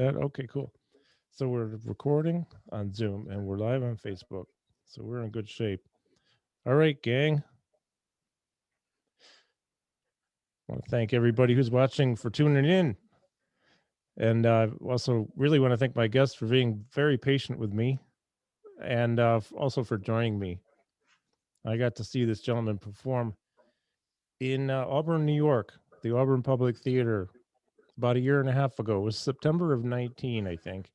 Okay, cool. So we're recording on Zoom and we're live on Facebook. So we're in good shape. All right, gang. I want to thank everybody who's watching for tuning in. And also really want to thank my guests for being very patient with me and also for joining me. I got to see this gentleman perform in Auburn, New York, the Auburn Public Theater about a year and a half ago. It was September of 19, I think.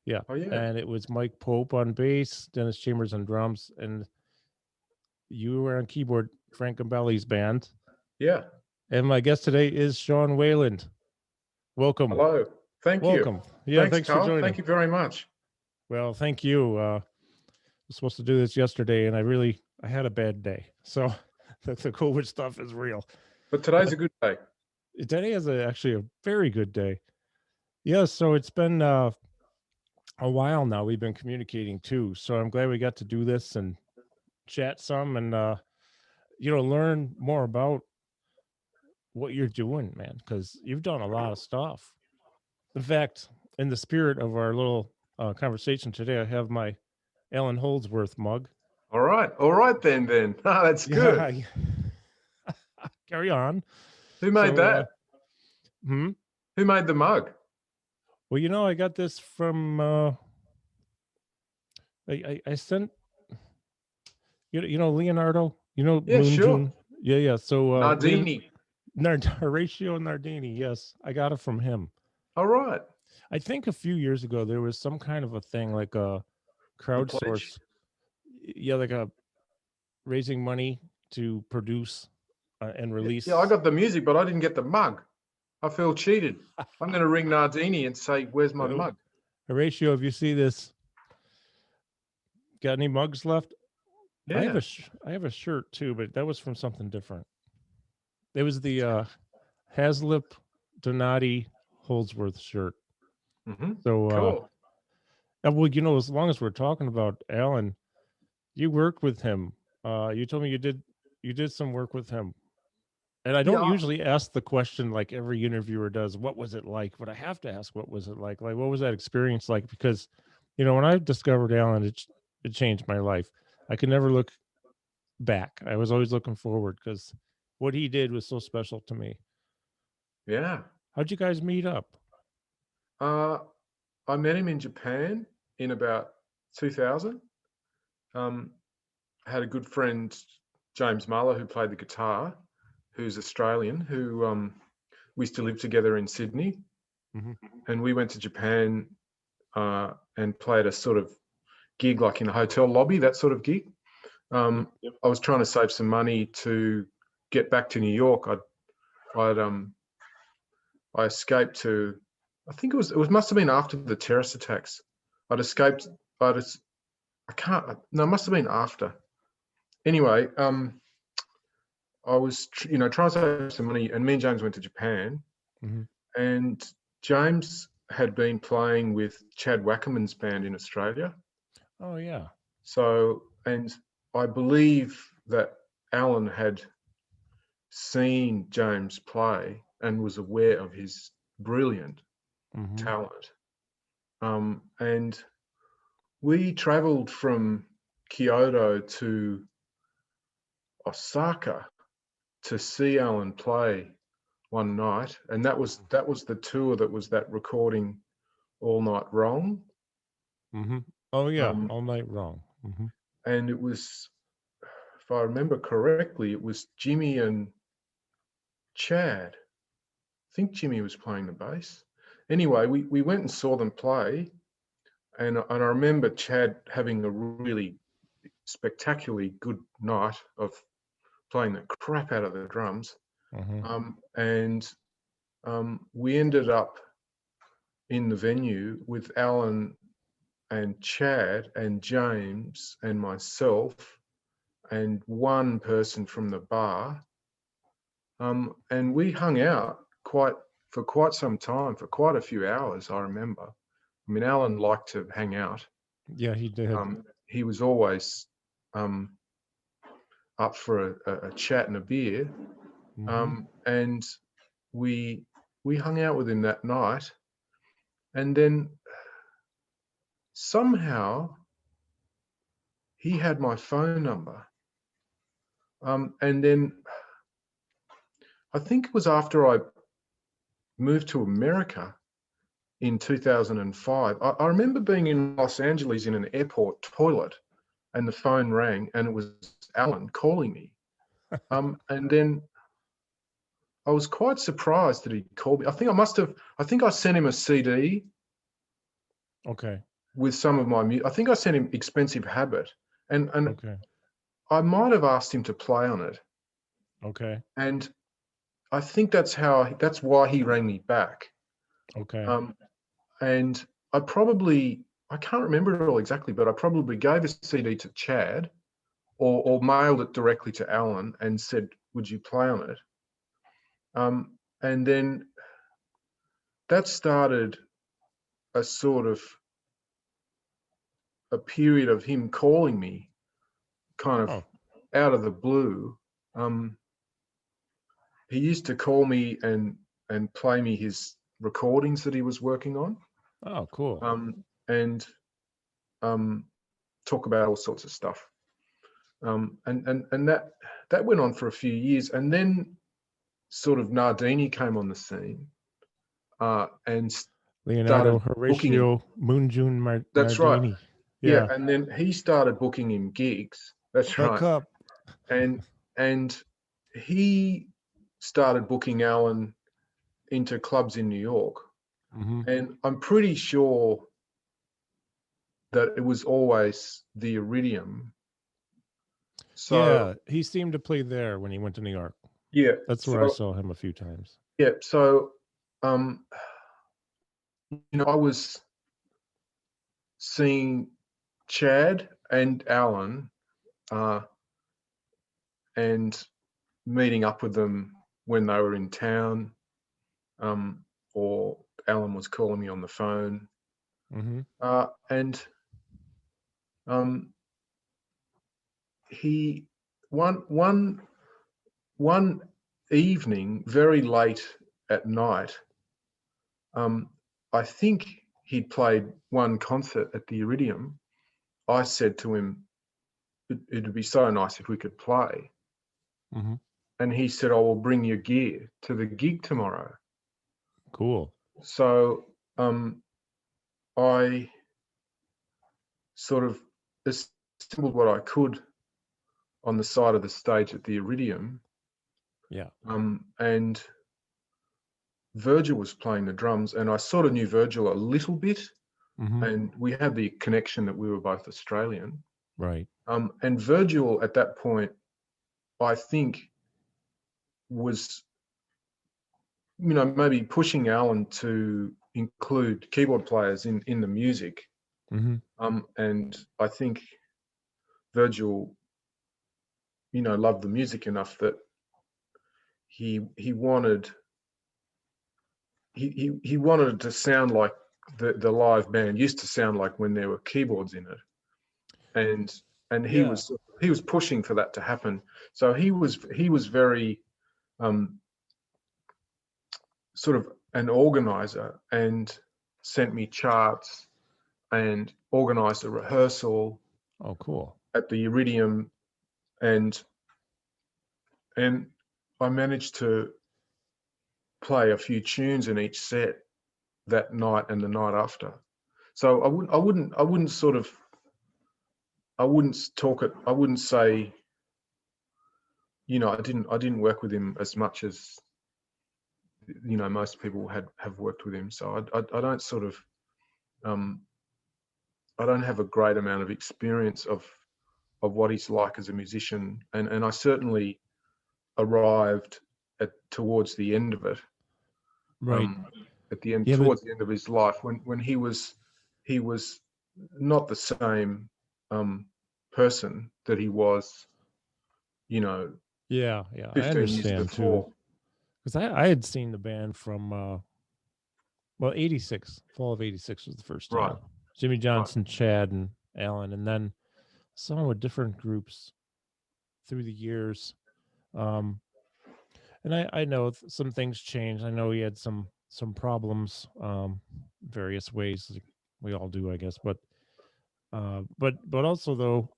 Yeah. Oh yeah, And it was Mike Pope on bass, Dennis Chambers on drums, and you were on keyboard, Frank Gambale's band. yeah. And my guest today is Sean Wayland. Welcome. Hello. Thank you. Welcome. Yeah, Thanks, thanks for Carl. joining. Thank you very much. Well, thank you. I was supposed to do this yesterday and I had a bad day. So the COVID stuff is real. But today's a good day. Today is actually a very good day. Yeah, so it's been a while now. We've been communicating too. So I'm glad we got to do this and chat some and learn more about what you're doing, man, because you've done a lot of stuff. In fact, in the spirit of our little conversation today, I have my Allan Holdsworth mug. All right. All right then. Then. That's good. Yeah, carry on. Who made So, that? hmm. Who made the mug? Well, I got this from. I sent Leonardo. Yeah, sure. Moonjun. Yeah. So Nardini. Horatio Nardini. Yes, I got it from him. All right. I think a few years ago there was some kind of a thing like a The pledge. crowdsource. Yeah, like a raising money to produce and Yeah, I release. got the music, but I didn't get the mug. I feel cheated. I'm going to ring Nardini and say, "Where's my mug?" Horatio, if you see this, got any mugs left? Yeah. I have a shirt too, but that was from something different. It was the Haslip Donati Holdsworth shirt. Mm-hmm. So Cool. well, as long as we're talking about Allan, you worked with him. You told me you did some work with him. And I don't Yeah. usually ask the question like every interviewer does, what was it like? But I have to ask, what was it like? Like, what was that experience like? Because, when I discovered Allan, it changed my life. I could never look back. I was always looking forward because what he did was so special to me. Yeah. How'd you guys meet up? Uh, I met him in Japan in about 2000. I had a good friend, James Muller, who played the guitar, who's Australian, who we used to live together in Sydney. Mm-hmm. And we went to Japan and played a sort of gig, like in a hotel lobby, that sort of gig. Yep. I was trying to save some money to get back to New York. I escaped to, I think it must have been after the terrorist attacks. I'd escaped. I can't. No, it must have been after. Anyway, I was, trying to save some money, and me and James went to Japan, Mm-hmm. and James had been playing with Chad Wackerman's band in Australia. Oh yeah. So, and I believe that Allan had seen James play and was aware of his brilliant Mm-hmm. talent. And we traveled from Kyoto to Osaka to see Allan play one night, and that was the tour that was that recording All Night Wrong. Mm-hmm. Oh yeah. Um, All night wrong. Mm-hmm. and it was, if I remember correctly, it was Jimmy and Chad. I think Jimmy was playing the bass. Anyway, we went and saw them play, and I remember Chad having a really spectacularly good night of playing the crap out of the drums. Mm-hmm. And we ended up in the venue with Allan and Chad and James and myself and one person from the bar. And we hung out for quite some time, for quite a few hours, I remember. I mean, Allan liked to hang out. Yeah, he did. He was always up for a chat and a beer. Mm-hmm. And we hung out with him that night. And then somehow he had my phone number. And then I think it was after I moved to America in 2005. I remember being in Los Angeles in an airport toilet, and the phone rang, and it was Allan calling me. And then I was quite surprised that he called me. I think I sent him a CD Okay. with some of my music. I think I sent him Expensive Habit, and Okay. I might have asked him to play on it. Okay. And I think that's why he rang me back. Okay. Um, and I can't remember it all exactly, but I probably gave a CD to Chad, or mailed it directly to Allan and said, "Would you play on it?" And then that started a sort of a period of him calling me, kind of Oh. out of the blue. He used to call me and play me his recordings that he was working on, Oh, cool. and talk about all sorts of stuff. And that went on for a few years, and then sort of Nardini came on the scene, and Leonardo started booking him. Horatio Moonjun That's right. Nardini. Yeah, Yeah. and then he started booking him gigs. That's The right. cup. And he started booking Allan into clubs in New York. Mm-hmm. And I'm pretty sure that it was always the Iridium. So Yeah, he seemed to play there when he went to New York. yeah, That's where I saw him a few times. um, I was seeing Chad and Allan, and meeting up with them when they were in town, or Allan was calling me on the phone. Mm-hmm. And he one evening, very late at night, I think he'd played one concert at the Iridium. I said to him, it'd be so nice if we could play. Mm-hmm. And he said, I will bring your gear to the gig tomorrow. Cool. So I sort of assembled what I could on the side of the stage at the Iridium. Yeah. And Virgil was playing the drums, and I sort of knew Virgil a little bit, Mm-hmm. and we had the connection that we were both Australian. Right. And Virgil at that point, I think, was, maybe pushing Allan to include keyboard players in the music. Mm-hmm. And I think Virgil, loved the music enough that he wanted he wanted it to sound like the live band used to sound like when there were keyboards in it. And he Yeah. was pushing for that to happen. So he was very sort of an organizer, and sent me charts and organized a rehearsal Oh, cool. at the Iridium, and I managed to play a few tunes in each set that night and the night after. So I wouldn't sort of, I wouldn't talk it, I wouldn't say, I didn't work with him as much as, most people have worked with him. So I don't sort of, I don't have a great amount of experience of what he's like as a musician. And I certainly arrived towards the end of it. Right. At the end, Yeah, but towards the end of his life, when he was not the same person that he was, yeah, I 15 years understand too. before. Because I had seen the band from well, 86. Fall of 86 was the first Right, time. Jimmy right. Johnson, Chad, and Allan, and then some with different groups through the years. Um, and I know some things changed. I know he had some some problems, various ways. Like we all do, I guess. But also though,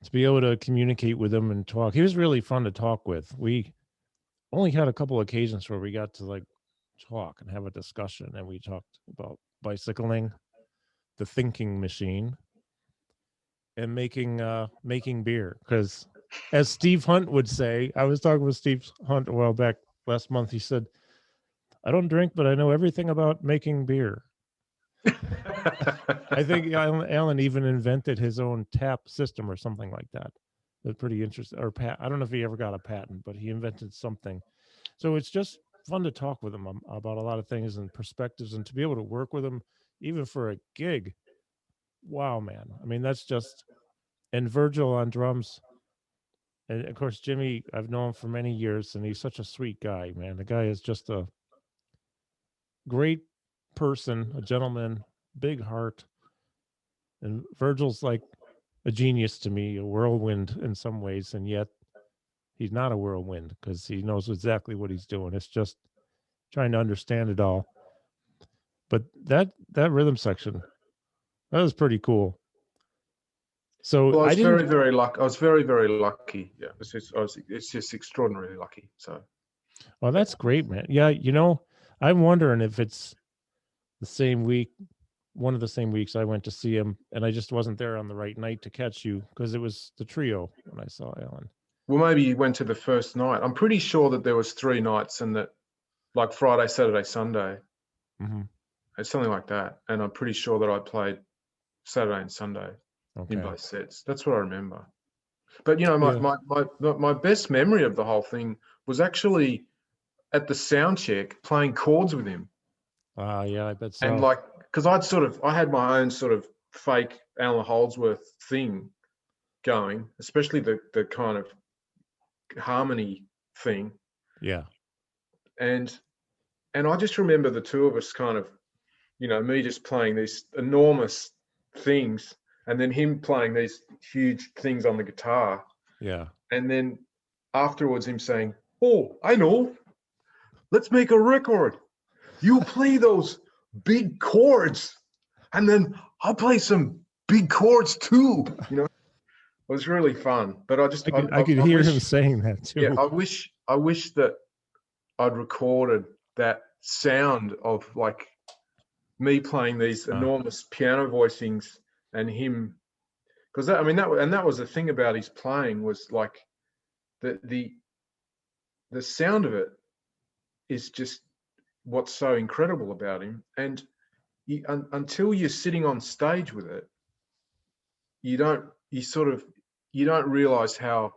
to be able to communicate with him and talk, he was really fun to talk with. We only had a couple occasions where we got to like talk and have a discussion, and we talked about bicycling, the thinking machine, and making beer. Because as Steve Hunt would say, I was talking with Steve Hunt a while back last month. He said, "I don't drink, but I know everything about making beer." I think Alan even invented his own tap system or something like that. That's pretty interesting. Or I don't know if he ever got a patent, but he invented something. So it's just fun to talk with him about a lot of things and perspectives, and to be able to work with him even for a gig. Wow, man! I mean, that's just, and Virgil on drums, and of course Jimmy. I've known him for many years, and he's such a sweet guy, man. The guy is just a great person, a gentleman, big heart, and Virgil's like a genius to me, a whirlwind in some ways, and yet he's not a whirlwind because he knows exactly what he's doing. It's just trying to understand it all. But that rhythm section, that was pretty cool. So Well, I I was very, didn't. very lucky. I was very, very lucky. Yeah, it's just extraordinarily lucky. So, Oh, yeah. that's great, man. Yeah, I'm wondering if it's the same week, one of the same weeks I went to see him, and I just wasn't there on the right night to catch you because it was the trio when I saw Alan. Well, maybe you went to the first night. I'm pretty sure that there was 3 nights, and that like Friday, Saturday, Sunday, Mm-hmm. it's something like that. And I'm pretty sure that I played Saturday and Sunday in Okay. both sets. That's what I remember. But you know, Yeah. my best memory of the whole thing was actually at the sound check playing chords with him. Yeah, I bet And so. like, because I had my own sort of fake Allan Holdsworth thing going, especially the kind of harmony thing. Yeah. And I just remember the two of us kind of, me just playing these enormous things, and then him playing these huge things on the guitar. Yeah. And then afterwards him saying, "Oh, I know, let's make a record. You play those big chords, and then I'll play some big chords too." It was really fun. But I could I hear him wish, saying that yeah, too. I wish that I'd recorded that sound of like me playing these Uh, enormous piano voicings and him, because that was the thing about his playing, was like the the the sound of it is just what's so incredible about him. And until you're sitting on stage with it, you don't you sort of you don't realize how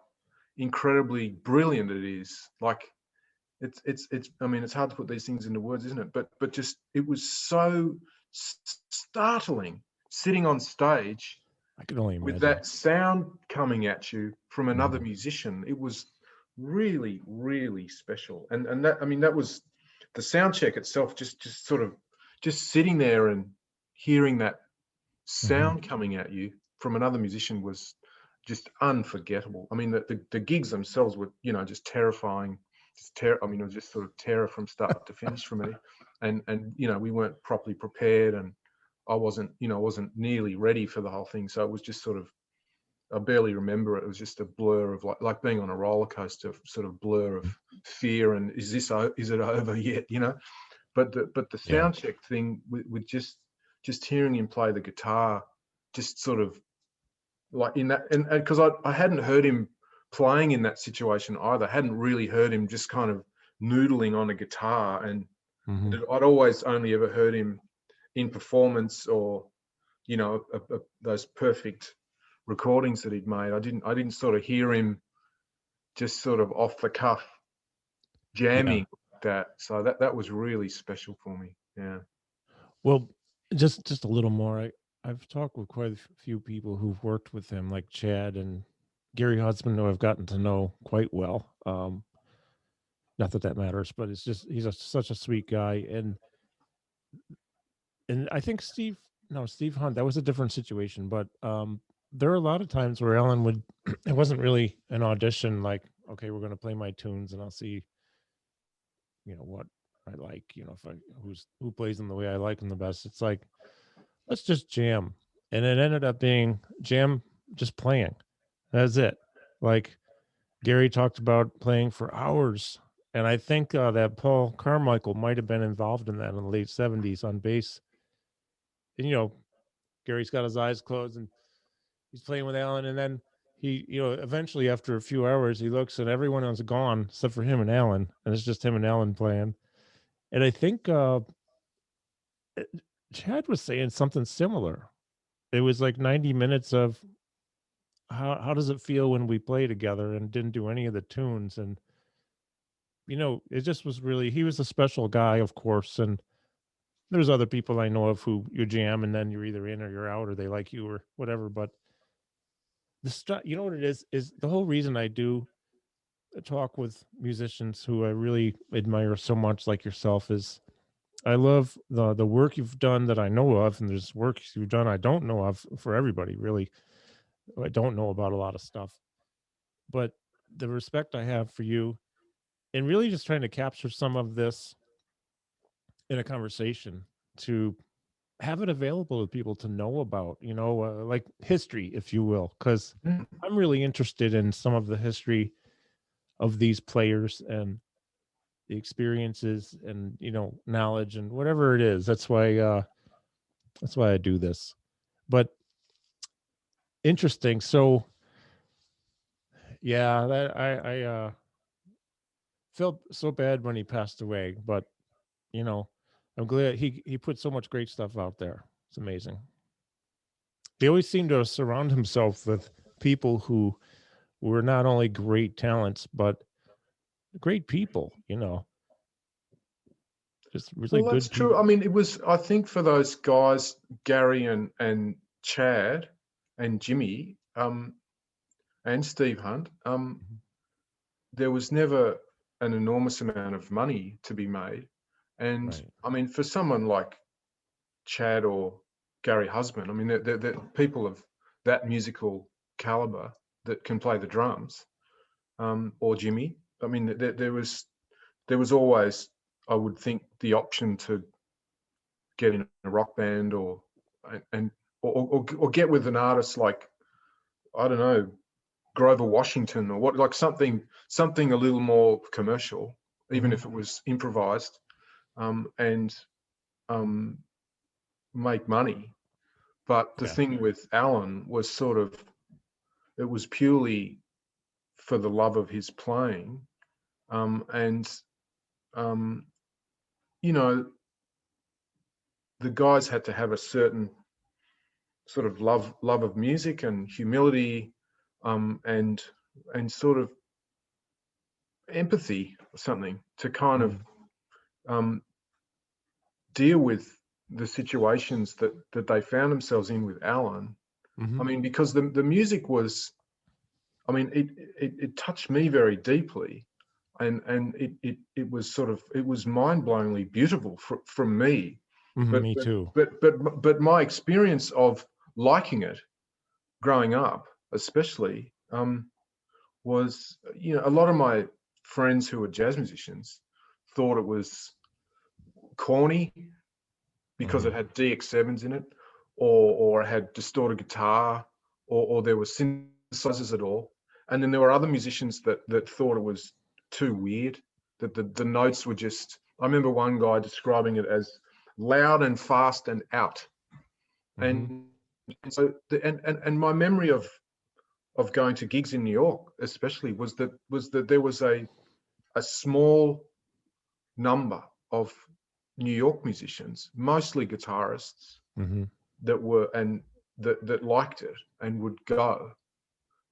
incredibly brilliant it is. Like it's I mean, it's hard to put these things into words, isn't it? But just, it was so startling sitting on stage I could only with imagine. that sound coming at you from another Mhm. musician. It was really, really special. And that, I mean, that was the sound check itself, just sort of just sitting there and hearing that Mhm. sound coming at you from another musician was just unforgettable. I mean, the gigs themselves were, just terrifying. I mean, it was just sort of terror from start to finish for me. And we weren't properly prepared, and I wasn't nearly ready for the whole thing. So it was just sort of, I barely remember it. It was just a blur of like being on a roller coaster, sort of blur of fear, and is it over yet? But the Yeah. sound check thing with just hearing him play the guitar, just sort of like in that, and because I hadn't heard him playing in that situation either. I hadn't really heard him just kind of noodling on a guitar, and Mhm. I'd always only ever heard him in performance, or those perfect recordings that he'd made. I didn't sort of hear him just sort of off the cuff Yeah. jamming like that. So that was really special for me. Yeah. Well, just a little more. I've talked with quite a few people who've worked with him, like Chad and Gary Hudson, who I've gotten to know quite well. Not that that matters, but it's just he's such a sweet guy, and I think Steve Hunt, that was a different situation, but there are a lot of times where Ellen would, it wasn't really an audition, like, okay, we're going to play my tunes and I'll see, what I like, if who plays them the way I like them the best. It's like, let's just jam. And it ended up being jam just playing. That's it. Like Gary talked about playing for hours. And I think that Paul Carmichael might have been involved in that in the late 70s on bass. And, Gary's got his eyes closed and he's playing with Allan. And then he, eventually after a few hours, he looks and everyone else is gone except for him and Allan. And it's just him and Allan playing. And I think Chad was saying something similar. It was like 90 minutes of how does it feel when we play together, and didn't do any of the tunes. And it just was really, he was a special guy, of course. And there's other people I know of who you jam and then you're either in or you're out, or they like you or whatever. But the stuff, you know what it is the whole reason I do talk with musicians who I really admire so much, like yourself, is I love the work you've done that I know of, and there's work you've done I don't know of, for everybody really. I don't know about a lot of stuff, but the respect I have for you, and really just trying to capture some of this in a conversation to have it available to people to know about, like history, if you will, because Mm. I'm really interested in some of the history of these players and the experiences and knowledge and whatever it is. That's why I do this. But interesting. So yeah, that I felt so bad when he passed away, but you know, I'm glad he put so much great stuff out there. It's amazing. He always seemed to surround himself with people who were not only great talents but great people. Just really Well, that's good true. people. I mean, it was, I think for those guys, Gary and Chad and Jimmy, and Steve Hunt, Mhm. there was never an enormous amount of money to be made. And Right. I mean, for someone like Chad or Gary Husband, I mean, they're people of that musical caliber that can play the drums, or Jimmy. I mean, there was always, I would think, the option to get in a rock band and or get with an artist like, I don't know, Grover Washington, or what, like something a little more commercial, even Hmm. if it was improvised, and um, make money. But the Yeah. thing with Allan was sort of, it was purely for the love of his playing, and um, you know, the guys had to have a certain sort of love of music and humility, and sort of empathy or something to kind of Hmm. um, deal with the situations that they found themselves in with Allan. Hmm. I mean, because the music was, I mean, it touched me very deeply, and it was sort of, it was mind-blowingly beautiful from me. Hmm. But Me but too. but my experience of liking it growing up, especially, was, a lot of my friends who were jazz musicians thought it was corny because Hmm. it had DX7s in it, or it had distorted guitar, or there were synthesizers at all. And then there were other musicians that thought it was too weird, that the notes were just, I remember one guy describing it as loud and fast and out. Hmm. And so and my memory of going to gigs in New York especially was that there was a small number of New York musicians, mostly guitarists, Hmm. that were, and that liked it and would go.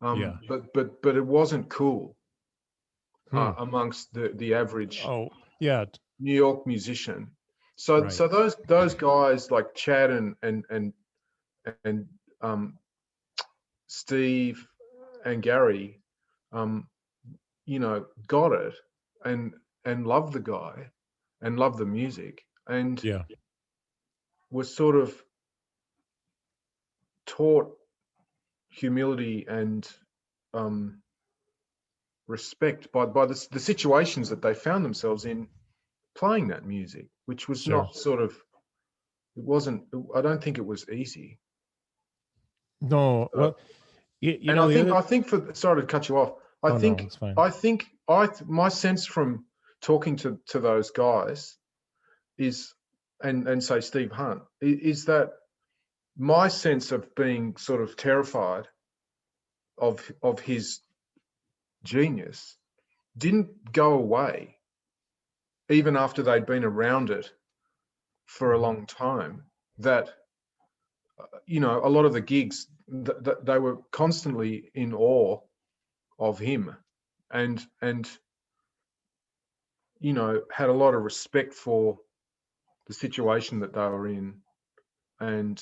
Yeah. But it wasn't cool Hmm. amongst the average Oh, yeah. New York musician. So Right. so those guys like Chad and um, Steve and Gary, um, got it, and loved the guy and loved the music, and Yeah. was sort of taught humility and respect by the situations that they found themselves in playing that music, which was Sure. not sort of, it wasn't, I don't think it was easy. No, Uh, well, you and know, the I other. think sorry to cut you off. Oh no, it's fine. My sense from talking to those guys is, and say Steve Hunt, is that my sense of being sort of terrified of his genius didn't go away even after they'd been around it for a Mhm. long time. That you know, a lot of the gigs, they were constantly in awe of him, and you know, had a lot of respect for the situation that they were in. And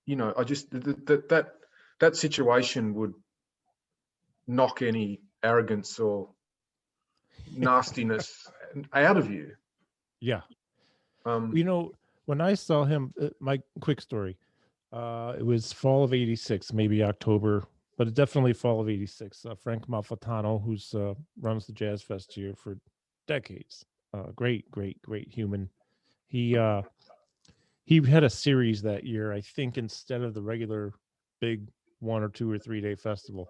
you know, I just that situation would knock any arrogance or nastiness out of you. Yeah. um You know, when I saw him, my quick story, it was fall of '86, maybe October, but definitely fall of '86. Frank Malfitano, who's runs the Jazz Fest here for decades, great human. He uh, he had a series that year, I think, instead of the regular big 1 or 2 or 3 day festival.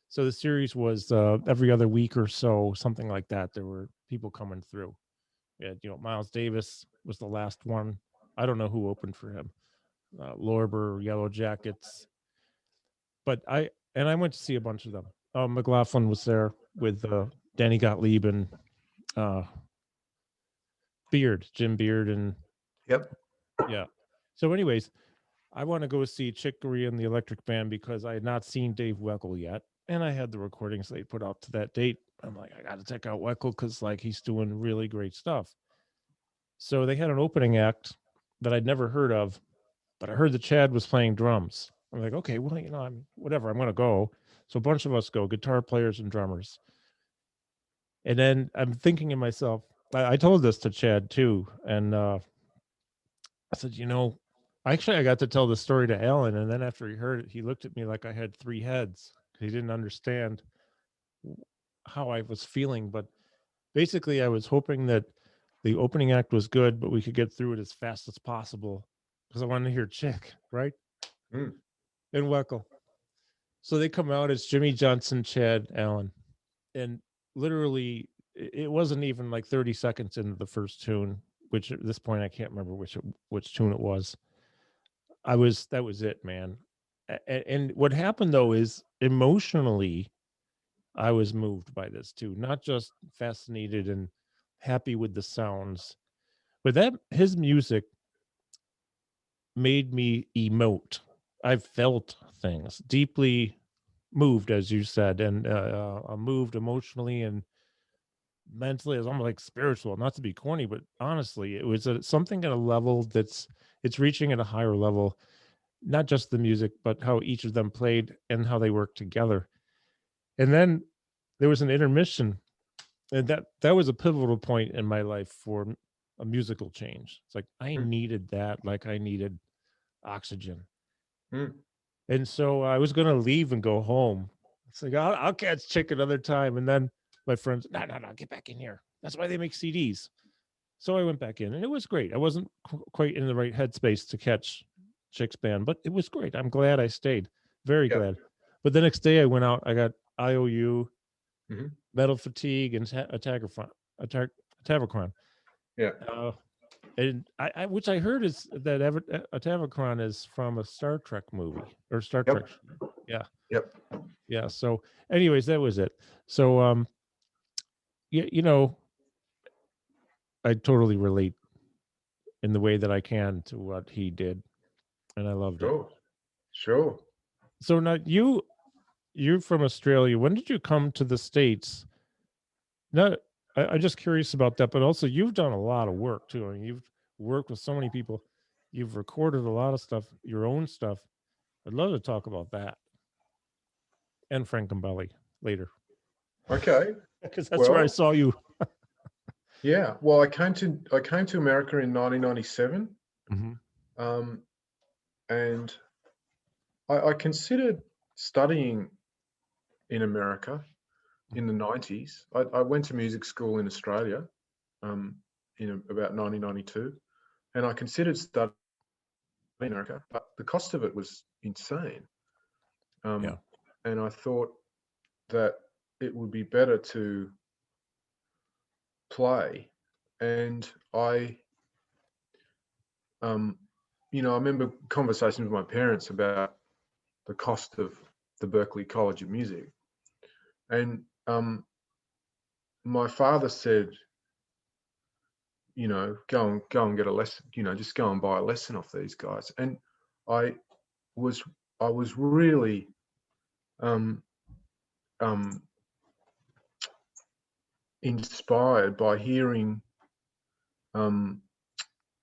So the series was every other week or so, something like that. There were people coming through. Yeah, you know, Miles Davis was the last one. I don't know who opened for him. Lorber, Yellow Jackets, but I went to see a bunch of them. McLaughlin was there with Danny Gottlieb and uh, Jim Beard, and yep. yeah. So, anyways, I want to go see Chick Corea and the Electric Band because I had not seen Dave Weckl yet, and I had the recordings they put out to that date. I'm like, I got to check out Weckl because like he's doing really great stuff. So they had an opening act that I'd never heard of, but I heard that Chad was playing drums. I'm like, okay, well, you know, I'm whatever, I'm gonna go. So a bunch of us go, guitar players and drummers. And then I'm thinking to myself, I told this to Chad too, and I said, you know, actually I got to tell the story to Alan, and then after he heard it, he looked at me like I had 3 heads. He didn't understand how I was feeling, but basically I was hoping that the opening act was good, but we could get through it as fast as possible because I wanted to hear Chick, right? Mm. And Weckl. So they come out. It's Jimmy Johnson, Chad Allen, and literally, it wasn't even like 30 seconds into the first tune. Which at this point I can't remember which tune it was. That was it, man. And what happened though is emotionally, I was moved by this too. Not just fascinated and happy with the sounds, but that his music made me emote. I felt things deeply moved, as you said, and moved emotionally and mentally. It's almost like spiritual, not to be corny, but honestly, it was something at a level it's reaching at a higher level. Not just the music, but how each of them played and how they worked together. And then there was an intermission, and that was a pivotal point in my life for a musical change. It's like I Mm. needed that, like I needed oxygen. Mm. And so I was going to leave and go home. It's like, I'll catch Chick another time. And then my friends, no, get back in here. That's why they make CDs. So I went back in and it was great. I wasn't quite in the right headspace to catch Chick's band, but it was great. I'm glad I stayed. Very Yep. glad. But the next day I went out, I got IOU, Hmm. Metal Fatigue, and Atavachron. Yeah. Uh, and which I heard is that Atavachron is from a Star Trek movie or Star Trek. Yep. Yeah. Yep. Yeah. So, anyways, that was it. So, you know, I totally relate in the way that I can to what he did, and I loved it. Sure. Sure. So now you're from Australia. When did you come to the States? No, I'm just curious about that, but also you've done a lot of work too. I mean, you've worked with so many people. You've recorded a lot of stuff, your own stuff. I'd love to talk about that and Frank Gambale later Okay. because that's where I Well, saw you. yeah. Well, I came to America in 1997, Hmm. um, and I considered studying in America in the 90s. I went to music school in Australia, in about 1992, and I considered studying in America, but the cost of it was insane. Yeah. And I thought that it would be better to play. And I remember conversations with my parents about the cost of the Berklee College of Music. And my father said, go and get a lesson, just go and buy a lesson off these guys. And I was really inspired by hearing Adam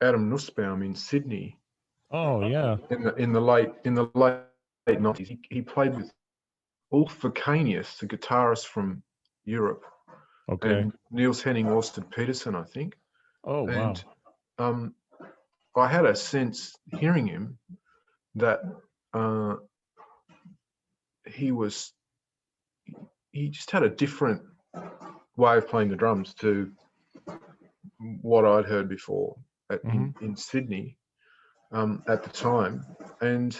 Nussbaum in Sydney. Oh yeah. In the late 90s, he played with Ulf Vakanius, the guitarist from Europe, Okay. and Niels Henning Ørsted Peterson, I think. Oh wow. And I had a sense hearing him that he just had a different way of playing the drums to what I'd heard before in Sydney at the time. And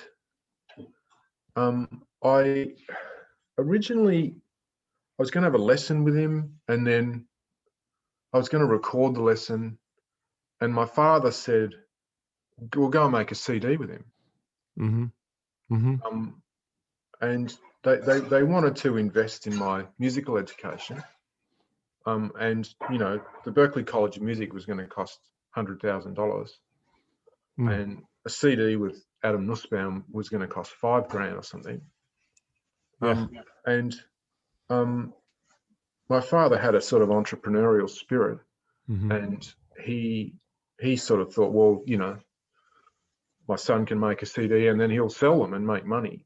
I originally, I was going to have a lesson with him, and then I was going to record the lesson, and my father said, we'll go and make a CD with him. And they wanted to invest in my musical education. And, the Berklee College of Music was going to cost $100,000. And a CD with Adam Nussbaum was going to cost $5,000 or something. Yeah. My father had a sort of entrepreneurial spirit, and he sort of thought, well, my son can make a CD and then he'll sell them and make money.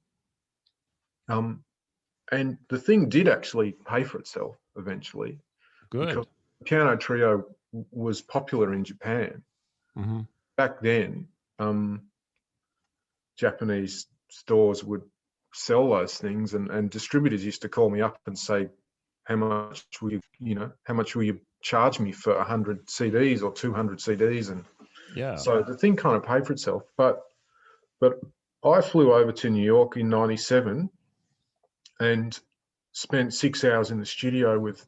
And the thing did actually pay for itself eventually. Good. Because the piano trio was popular in Japan. Back then, Japanese stores would sell those things, and distributors used to call me up and say, how much will you charge me for 100 CDs or 200 CDs? And so the thing kind of paid for itself. But I flew over to New York in 97 and spent 6 hours in the studio with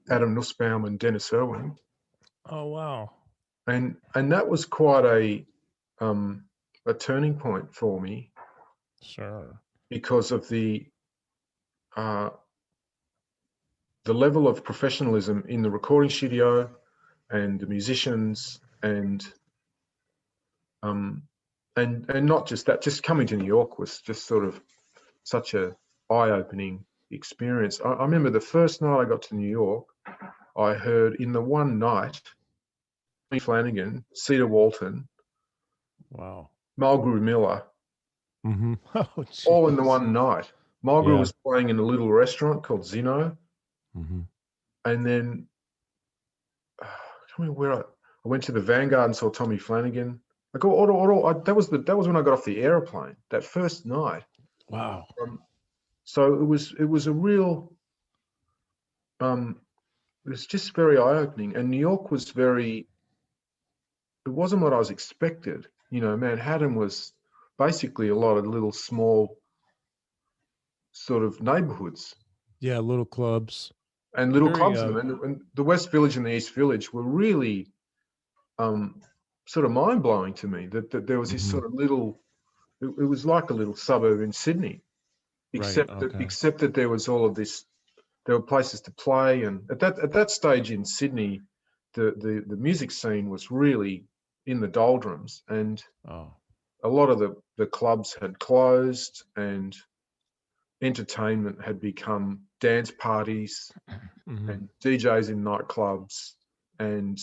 Adam Nussbaum and Dennis Irwin. Oh wow. And that was quite a turning point for me. Sure. Because of the level of professionalism in the recording studio and the musicians, and not just that, just coming to New York was just sort of such a eye-opening experience. I remember the first night I got to New York, I heard in the one night, Tommy Flanagan, Cedar Walton, Wow. Mulgrew Miller, Oh, all in the one night. Mulgrew Yeah. was playing in a little restaurant called Zeno. And then I can't remember where I went to the Vanguard and saw Tommy Flanagan. That was when I got off the airplane that first night. Wow. So it was a real it was just very eye-opening. And New York was it wasn't what I was expected. Manhattan was basically a lot of little small sort of neighborhoods. Yeah, little clubs. And little clubs in them. And the West Village and the East Village were really sort of mind-blowing to me, that there was this sort of little, it was like a little suburb in Sydney, except that there was all of this, there were places to play. And at that stage in Sydney, the music scene was really in the doldrums, and a lot of the clubs had closed, and entertainment had become dance parties and DJs in nightclubs, and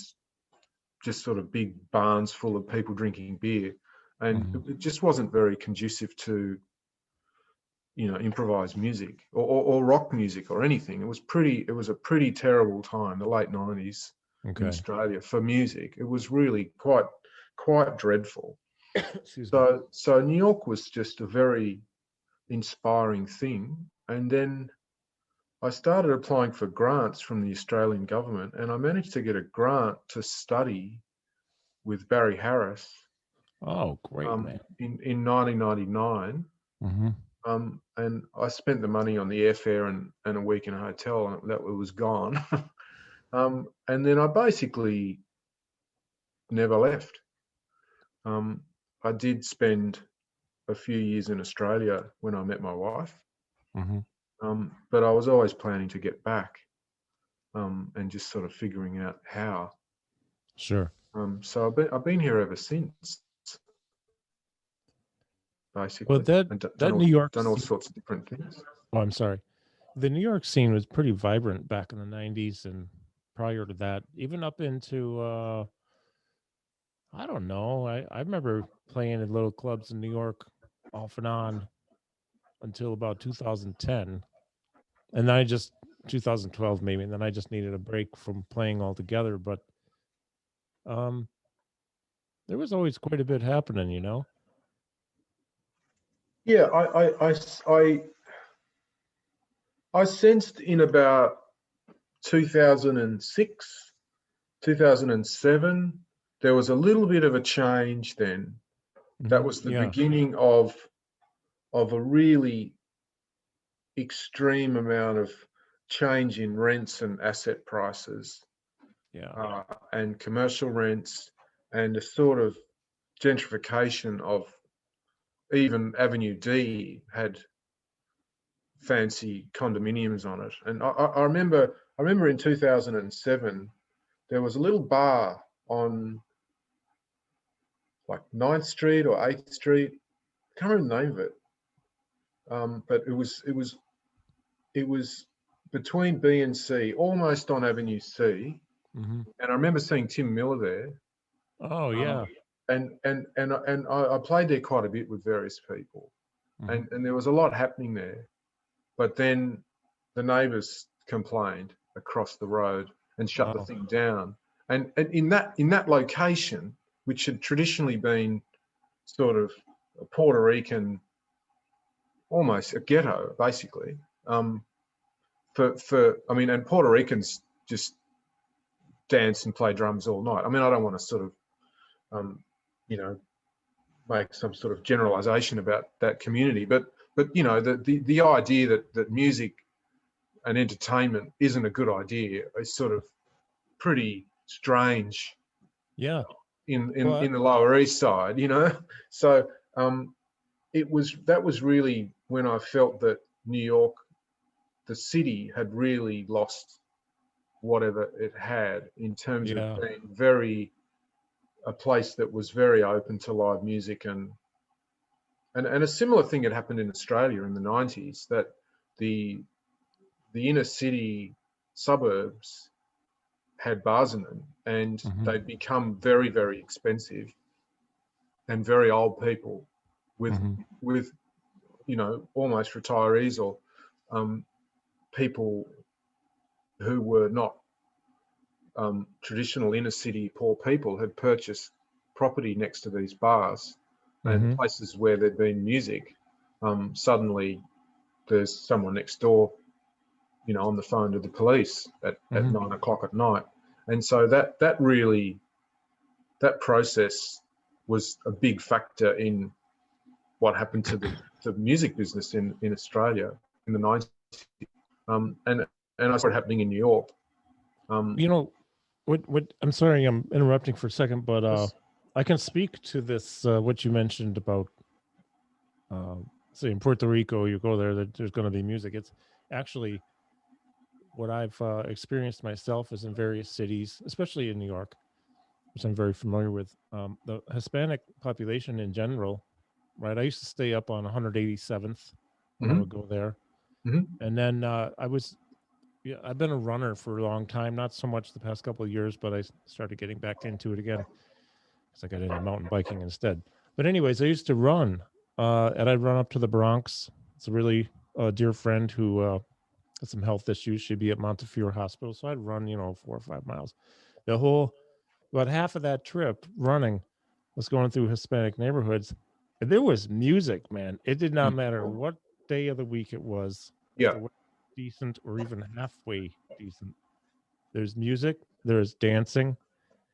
just sort of big barns full of people drinking beer. And it just wasn't very conducive to, improvised music or rock music or anything. It was a pretty terrible time, the late 90s in Australia, for music. It was really quite dreadful. So New York was just a very inspiring thing. And then I started applying for grants from the Australian government, and I managed to get a grant to study with Barry Harris Oh, great, man. in 1999. Mm-hmm. And I spent the money on the airfare and a week in a hotel, and that was gone. And then I basically never left. I did spend a few years in Australia when I met my wife, Mm-hmm. but I was always planning to get back, and just sort of figuring out how. Sure. So I've been here ever since, Well, basically, that and that New York done all scene, sorts of different things. oh, I'm sorry. The New York scene was pretty vibrant back in the 90s and prior to that, even up into I don't know. I remember playing in little clubs in New York off and on until about 2010. And then I just 2012 maybe, and then I just needed a break from playing altogether. But um there was always quite a bit happening, you know? Yeah, I sensed in about 2006, 2007, there was a little bit of a change then. That was the Yeah. beginning of a really extreme amount of change in rents and asset prices, Yeah. and commercial rents, and a sort of gentrification of even Avenue D had fancy condominiums on it. And I remember in 2007, there was a little bar on like 9th Street or 8th Street. I can't remember the name of it. But it was between B and C, almost on Avenue C. Mm-hmm. And I remember seeing Tim Miller there. Oh Um, yeah. and I played there quite a bit with various people, Mm-hmm. and there was a lot happening there. But then the neighbours complained across the road and shut the Oh. thing down. And in that location, which had traditionally been sort of a Puerto Rican, almost a ghetto, basically. For I mean, and Puerto Ricans just dance and play drums all night. I mean, I don't want to sort of, you know, make some sort of generalization about that community, but the idea that music and entertainment isn't a good idea is sort of pretty strange Yeah. in Well, the Lower East Side, you know. So that was really when I felt that New York, the city, had really lost whatever it had in terms of yeah. being a place that was very open to live music, and a similar thing had happened in Australia in the 90s, that the inner city suburbs had bars in them, and Mm-hmm. they'd become very, very expensive, and very old people with Mm-hmm. with almost retirees, or people who were not traditional inner city poor people had purchased property next to these bars and Mm-hmm. places where there'd been music. Suddenly there's someone next door, on the phone to the police at Mm-hmm. 9 o'clock at night. And so that process was a big factor in what happened to the music business in Australia in the 90s. And I saw it happening in New York. You know, what I'm sorry I'm interrupting for a second, but Yes. I can speak to this what you mentioned about say in Puerto Rico, you go there, there's going to be music. It's actually what I've experienced myself is in various cities, especially in New York, which I'm very familiar with. The Hispanic population in general, right? I used to stay up on 187th when I Mm-hmm. would go there, Mm-hmm. and then yeah, I've been a runner for a long time, not so much the past couple of years, but I started getting back into it again because I got into mountain biking instead. But anyways, I used to run, and I'd run up to the Bronx. It's a really dear friend who had some health issues. She'd be at Montefiore Hospital, so I'd run, 4 or 5 miles. The whole about half of that trip running was going through Hispanic neighborhoods. And there was music, man. It did not matter what day of the week it was. If Yeah. the decent or even halfway decent. There's music, there's dancing.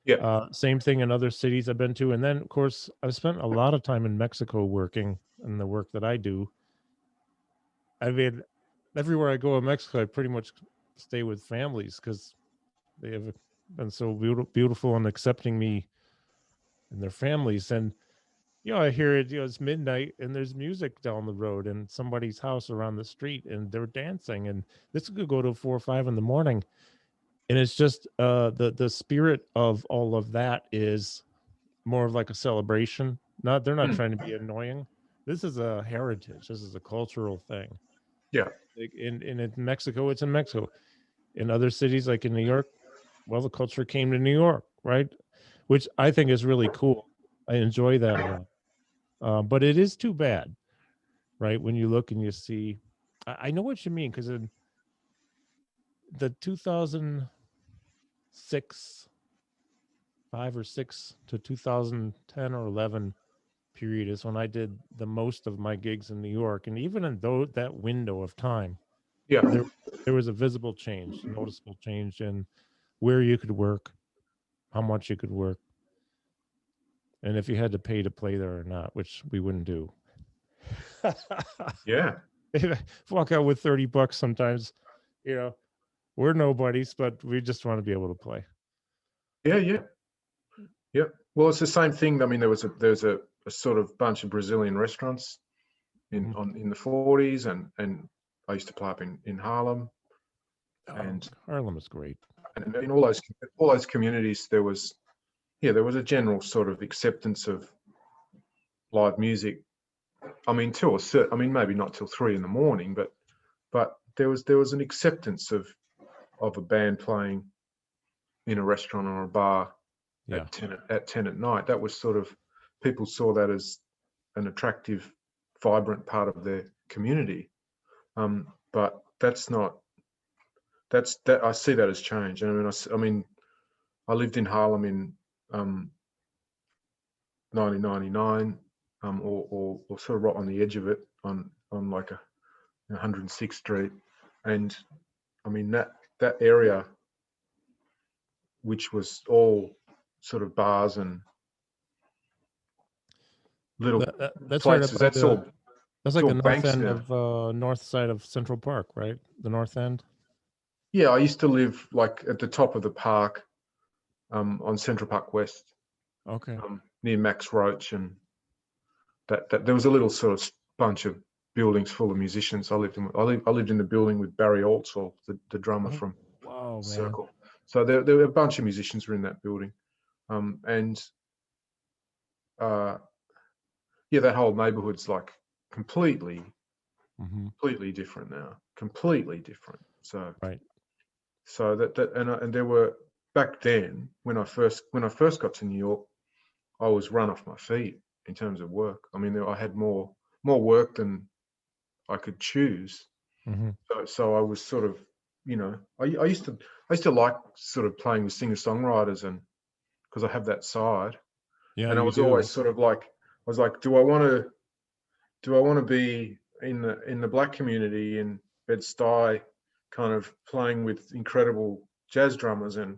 Yeah. Same thing in other cities I've been to. And then, of course, I've spent a lot of time in Mexico working in the work that I do. I mean, everywhere I go in Mexico, I pretty much stay with families because they have been so beautiful and accepting me and their families. And I hear it. It's midnight and there's music down the road in somebody's house around the street, and they're dancing. And this could go to 4 or 5 in the morning, and it's just the spirit of all of that is more of like a celebration. Not They're not Mm. trying to be annoying. This is a heritage. This is a cultural thing. Yeah. Like in Mexico, it's in Mexico. In other cities, like in New York, well, the culture came to New York, right? Which I think is really cool. I enjoy that a lot. But it is too bad, right? When you look and you see, I know what you mean, because in the 2006, 5 or 6 to 2010 or 11 period is when I did the most of my gigs in New York, and even in that window of time, Yeah. there was a visible change, noticeable change in where you could work, how much you could work, and if you had to pay to play there or not, which we wouldn't do. Yeah. Walk out with $30 sometimes. You know, we're nobodies, but we just want to be able to play. Yeah. Yeah. Yeah. Well, it's the same thing. I mean, there's a sort of bunch of Brazilian restaurants in the 40s, and I used to play up in Harlem, and Harlem is great. and in all those communities there was a general sort of acceptance of live music. I mean, maybe not till 3 in the morning, but there was an acceptance of a band playing in a restaurant or a bar at 10 at night. That was sort of, people saw that as an attractive, vibrant part of their community. But that's not, I see that as change. I mean, I lived in Harlem in 1999, or sort of right on the edge of it, on like 106th Street, and I mean that area, which was all sort of bars and little That's right places. up by that's like all the north banks end now. of north side of Central Park, right? The north end. Yeah, I used to live like at the top of the park, on Central Park West, Okay. near Max Roach, and that there was a little sort of bunch of buildings full of musicians. I lived in the building with Barry Altsall, the drummer from Wow, man. Circle. So there were a bunch of musicians were in that building, and yeah, that whole neighborhood's like completely different now. Completely different. So right. So that and there were, back then, when I first got to New York, I was run off my feet in terms of work. I mean, I had more work than I could choose. So I was sort of, I used to like sort of playing with singer-songwriters, and because I have that side. Yeah, And I you was do. always sort of like, do I want to be in the Black community in Bed-Stuy, kind of playing with incredible jazz drummers and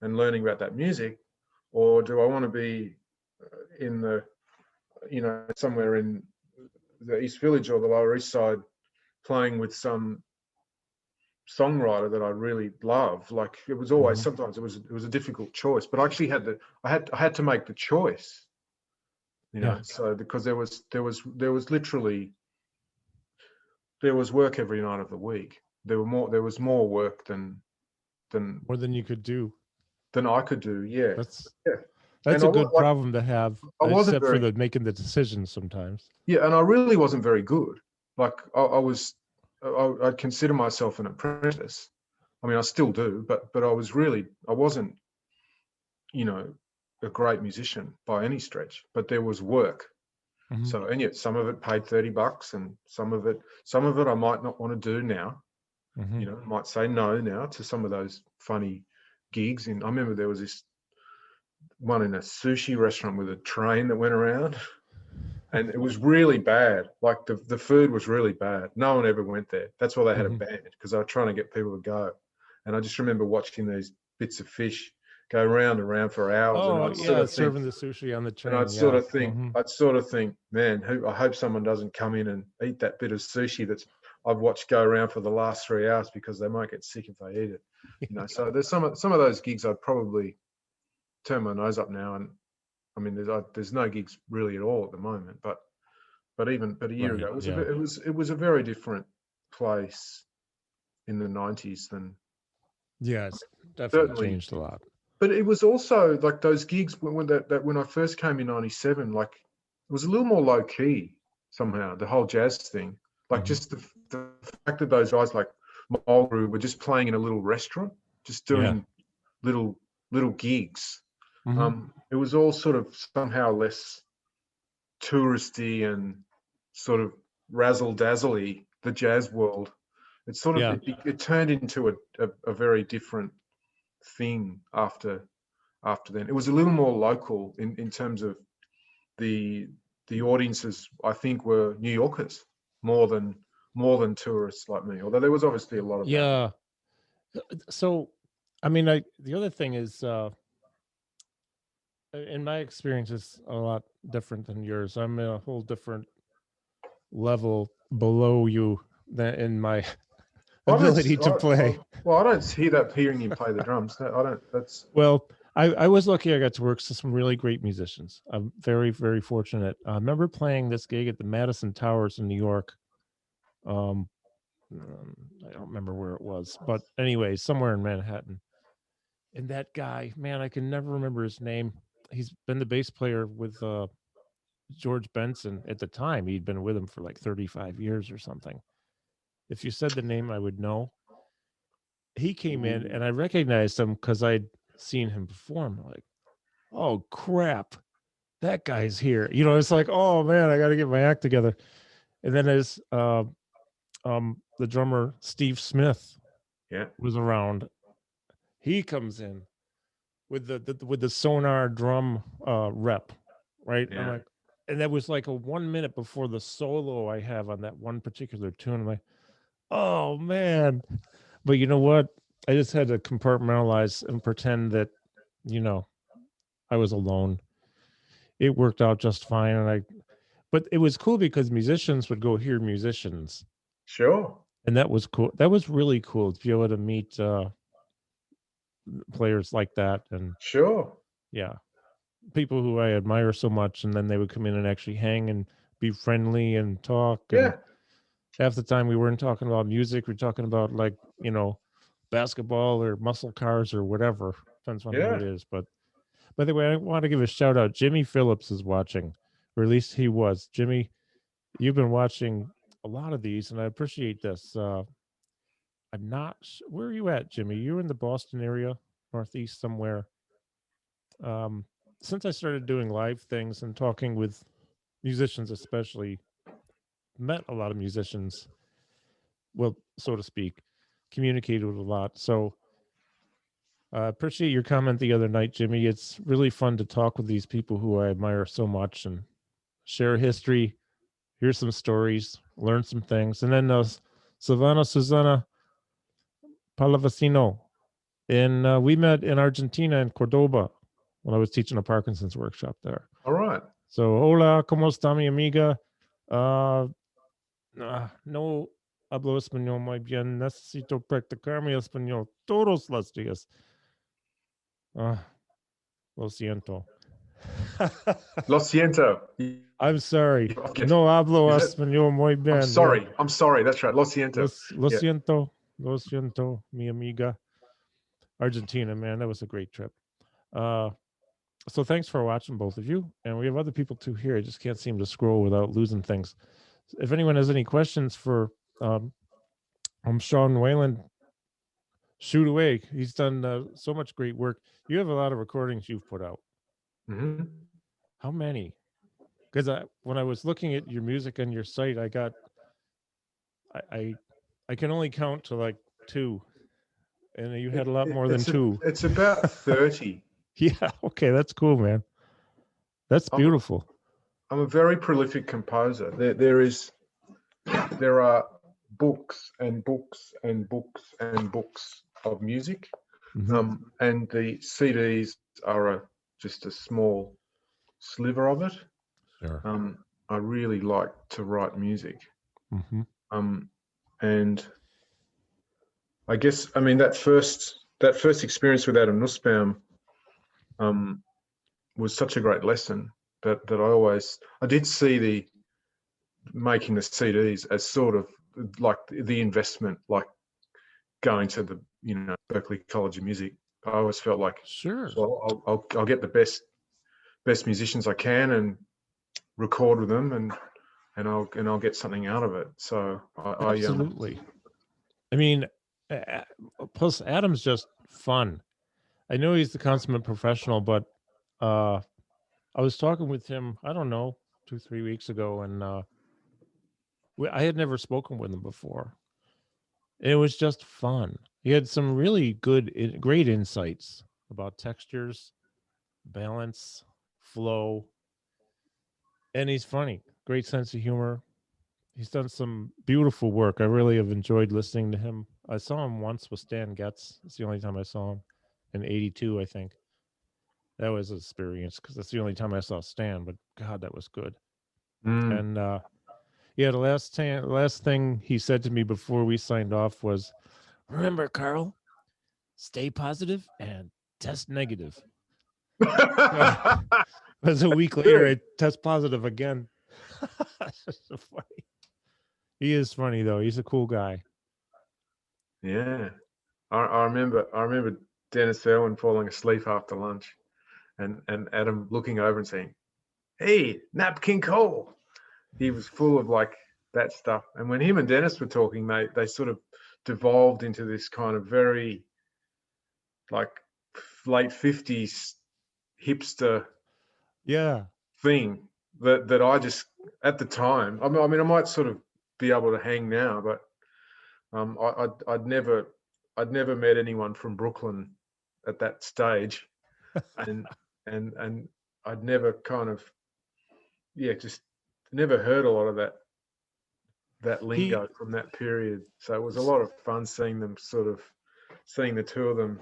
learning about that music, or do I want to be in the, somewhere in the East Village or the Lower East Side, playing with some songwriter that I really love? Like, it was always, sometimes it was a difficult choice, but I actually I had to make the choice, so, because there was literally, there was work every night of the week. There was more work than more than you could do. Than I could do. Yeah. That's a good problem to have, except for making the decisions sometimes. Yeah, and I really wasn't very good. Like, I'd consider myself an apprentice. I mean, I still do, but I wasn't, a great musician by any stretch. But there was work. So, and yet some of it paid $30, and some of it I might not want to do now. Might say no now to some of those funny gigs. And I remember there was this one in a sushi restaurant with a train that went around, and it was really bad. Like the food was really bad. No one ever went there. That's why they had a ban, because they were trying to get people to go. And I just remember watching these bits of fish go round and round for hours, and Oh I'd sort yeah, of think, serving the sushi on the and train. Yeah. I'd sort of think, man, I hope someone doesn't come in and eat that bit of sushi that's I've watched go around for the last 3 hours, because they might get sick if they eat it. You know, so there's some of those gigs I'd probably turn my nose up now. And I mean, there's no gigs really at all at the moment, but a year ago, it was a very different place in the 90s than Yeah, it's definitely certainly. changed a lot. But it was also like those gigs when I first came in '97, like it was a little more low key somehow. The whole jazz thing, like just the fact that those guys like Mulgrew were just playing in a little restaurant, just doing little gigs. It was all sort of somehow less touristy and sort of razzle dazzly. The jazz world, it sort of it turned into a very different thing after then. It was a little more local in terms of the audiences. I think were New Yorkers more than tourists like me. Although there was obviously a lot of that. Yeah. So, I mean, the other thing is, in my experience, it's a lot different than yours. I'm in a whole different level below you than in my ability to play. Well, I don't hear that hearing you play the drums. I don't. That's well. I was lucky. I got to work with some really great musicians. I'm very, very fortunate. I remember playing this gig at the Madison Towers in New York. I don't remember where it was, but anyway, somewhere in Manhattan. And that guy, man, I can never remember his name. He's been the bass player with George Benson at the time. He'd been with him for like 35 years or something. If you said the name, I would know. He came in and I recognized him because I'd seen him perform. Like, oh crap, that guy's here. You know, it's like, oh man, I got to get my act together. And then as the drummer Steve Smith was around, he comes in with the sonar drum rep, right? I'm like, and that was like a 1 minute before the solo I have on that one particular tune. I'm like, oh man. But you know what? I just had to compartmentalize and pretend that, you know, I was alone. It worked out just fine. But it was cool because musicians would go hear musicians. Sure. And that was cool. That was really cool to be able to meet players like that. And sure. Yeah. People who I admire so much. And then they would come in and actually hang and be friendly and talk. And half the time we weren't talking about music. We're talking about, like, you know, basketball or muscle cars or whatever. Depends on who it is. But by the way, I want to give a shout out. Jimmy Phillips is watching, or at least he was. Jimmy, you've been watching a lot of these, and I appreciate this. I'm not where are you at, Jimmy? You're in the Boston area, Northeast somewhere. Since I started doing live things and talking with musicians, especially, met a lot of musicians, well, so to speak, communicated with a lot. So I appreciate your comment the other night, Jimmy. It's really fun to talk with these people who I admire so much and share history, hear some stories, learn some things. And then Silvana Susana Palavecino. And we met in Argentina, in Cordoba, when I was teaching a Parkinson's workshop there. All right. So, hola, ¿cómo está mi amiga? No hablo español muy bien. Necesito practicar mi español todos los días. Lo siento. Lo siento. I'm sorry. No hablo español muy bien. I'm sorry. That's right. Lo siento. Lo siento. Lo siento, mi amiga. Argentina, man, that was a great trip. So thanks for watching, both of you. And we have other people too here. I just can't seem to scroll without losing things. If anyone has any questions for Sean Wayland, shoot away. He's done so much great work. You have a lot of recordings you've put out. Mm-hmm. How many? Because when I was looking at your music on your site, I can only count to like 2, and you had a lot more than 2. It's about 30. Yeah. Okay, that's cool, man. That's beautiful. a very prolific composer. There are books and books and books and books of music, and the CDs are just a small sliver of it. Sure. I really like to write music, and I guess that first experience with Adam Nussbaum was such a great lesson that I did see the making the CDs as sort of like the investment, like going to the Berklee College of Music. I always felt like, sure, so I'll get the best musicians I can and record with them, and I'll get something out of it. So absolutely. I mean, plus Adam's just fun. I know he's the consummate professional, but I was talking with him, I don't know, 2-3 weeks ago, and I had never spoken with him before. It was just fun. He had some really great insights about textures, balance, flow, and he's funny. Great sense of humor. He's done some beautiful work. I really have enjoyed listening to him. I saw him once with Stan Getz. It's the only time I saw him in '82, I think. That was an experience because that's the only time I saw Stan. But God, that was good. And yeah, the last thing he said to me before we signed off was, "Remember, Carl, stay positive and test negative." That's a week later, I test positive again. That's so funny. He is funny though. He's a cool guy. Yeah, I remember Dennis Irwin falling asleep after lunch, and Adam looking over and saying, "Hey, Nat King Cole." He was full of like that stuff. And when him and Dennis were talking, they sort of devolved into this kind of very like late 50s hipster thing that I just at the time. I mean, I might sort of be able to hang now, but I'd never met anyone from Brooklyn at that stage, and I'd never kind of just never heard a lot of that lingo from that period. So it was a lot of fun seeing the two of them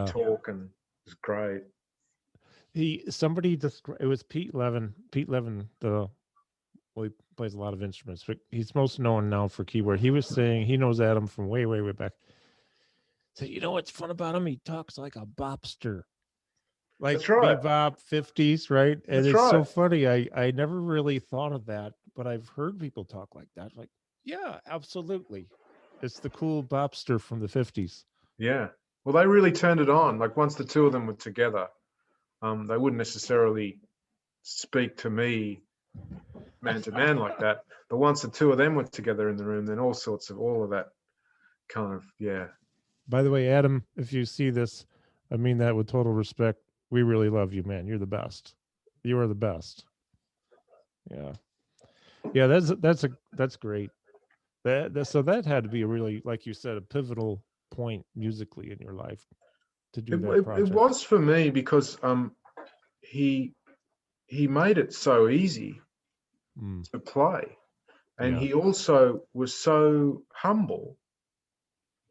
talk, and it was great. It was Pete Levin. Pete Levin, he plays a lot of instruments, but he's most known now for keyboard. He was saying he knows Adam from way, way, way back. So you know what's fun about him? He talks like a bopster. Like bebop 50s, right? And it's so funny. I never really thought of that, but I've heard people talk like that. Like, yeah, absolutely. It's the cool bopster from the 50s. Yeah. Well, they really turned it on. Like once the two of them were together, they wouldn't necessarily speak to me man to man like that. But once the two of them were together in the room, then all of that kind of, yeah. By the way, Adam, if you see this, I mean that with total respect. We really love you, man. You're the best. You are the best. Yeah. Yeah, that's great. So that had to be a really, like you said, a pivotal point musically in your life to do that project. It was for me because he made it so easy to play, and he also was so humble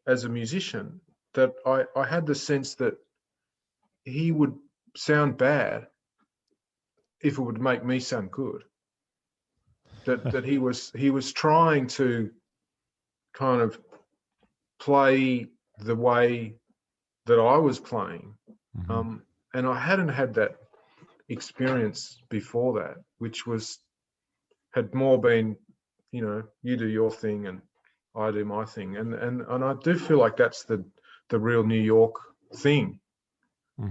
as a musician that I had the sense that he would sound bad if it would make me sound good. That he was trying to kind of play the way that I was playing, and I hadn't had that experience before that, which had more been, you do your thing and I do my thing, and I do feel like that's the real New York thing,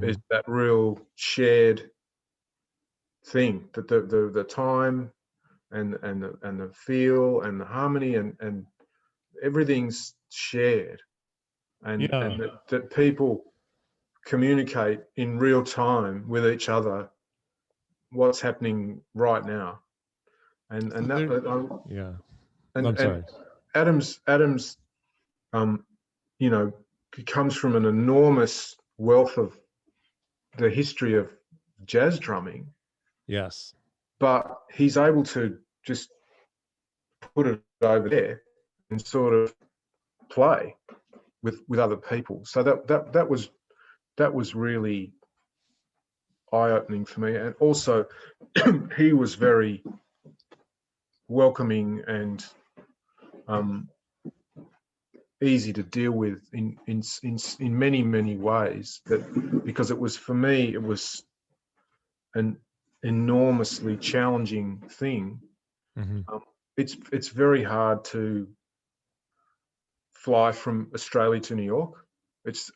is that real shared thing, that the time and the feel and the harmony and everything's shared, and that people communicate in real time with each other what's happening right now, and I'm sorry. Adam's comes from an enormous wealth of the history of jazz drumming. Yes. but he's able to just put it over there and sort of play with other people. So that was really eye-opening for me. And also he was very welcoming and easy to deal with in many ways, that because it was, for me, it was an enormously challenging thing. It's very hard to fly from Australia to New York. It's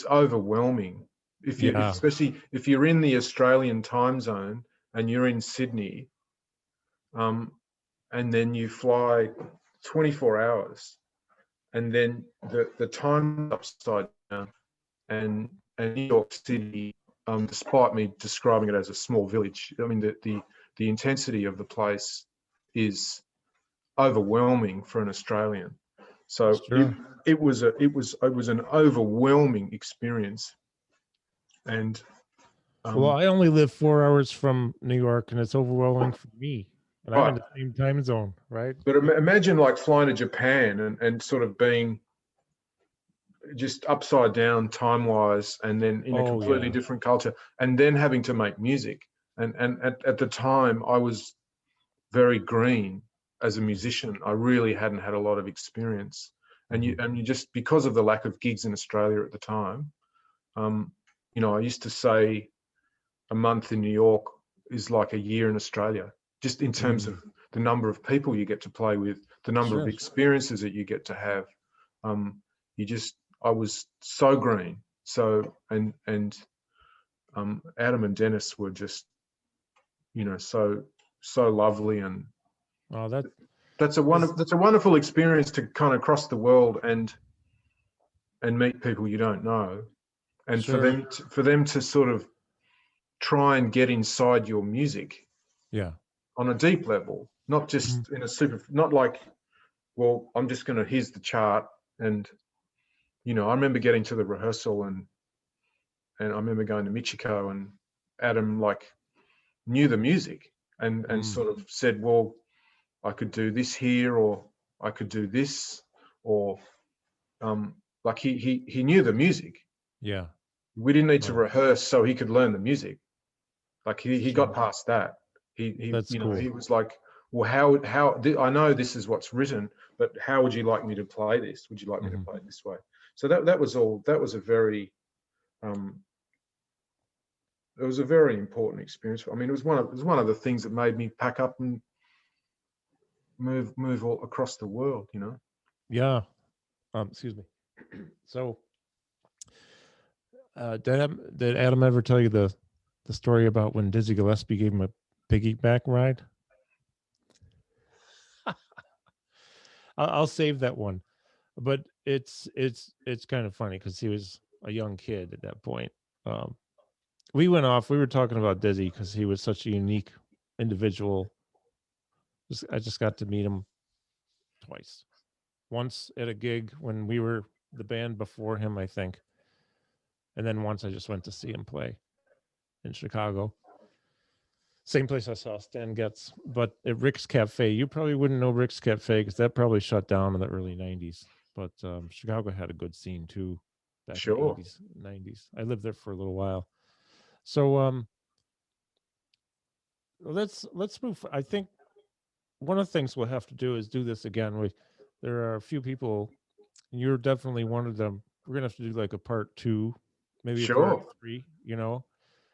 overwhelming if you, especially if you're in the Australian time zone and you're in Sydney, and then you fly 24 hours, and then the time upside down, and New York City, despite me describing it as a small village, I mean the intensity of the place is overwhelming for an Australian. So it was an overwhelming experience. And well, I only live 4 hours from New York, and it's overwhelming for me. And I'm in the same time zone, right? But imagine like flying to Japan and sort of being just upside down time-wise, and then in a completely different culture, and then having to make music. And at the time, I was very green as a musician. I really hadn't had a lot of experience. And you just, because of the lack of gigs in Australia at the time, you know, I used to say a month in New York is like a year in Australia, just in terms of the number of people you get to play with, the number of experiences that you get to have. I was so green. So, and Adam and Dennis were just, you know, so lovely. And that's a wonderful experience, to kind of cross the world and meet people you don't know, and for them to sort of try and get inside your music, on a deep level, not just in a not like, well, I'm just going to, here's the chart. And you know, I remember getting to the rehearsal, and I remember going to Michiko, and Adam like knew the music and sort of said, well, I could do this here, or I could do this, or like he knew the music. Yeah. We didn't need to rehearse so he could learn the music. Like he got past that. He That's cool. He was like, well, how I know this is what's written, but how would you like me to play this? Would you like me to play it this way? So that was all. That was a very it was a very important experience. I mean, it was one of the things that made me pack up and move all across the world, you know. Yeah. Excuse me. So did Adam ever tell you the story about when Dizzy Gillespie gave him a piggyback ride? I'll save that one, but it's kind of funny because he was a young kid at that point. We were talking about Dizzy because he was such a unique individual. I just got to meet him twice. Once at a gig when we were the band before him, I think. And then once I just went to see him play in Chicago. Same place I saw Stan Getz, but at Rick's Cafe. You probably wouldn't know Rick's Cafe because that probably shut down in the early 90s. But Chicago had a good scene too back in the 80s, 90s. I lived there for a little while. So let's move. I think one of the things we'll have to do is do this again. There are a few people, you're definitely one of them. We're gonna have to do like a part 2, maybe a part 3, you know.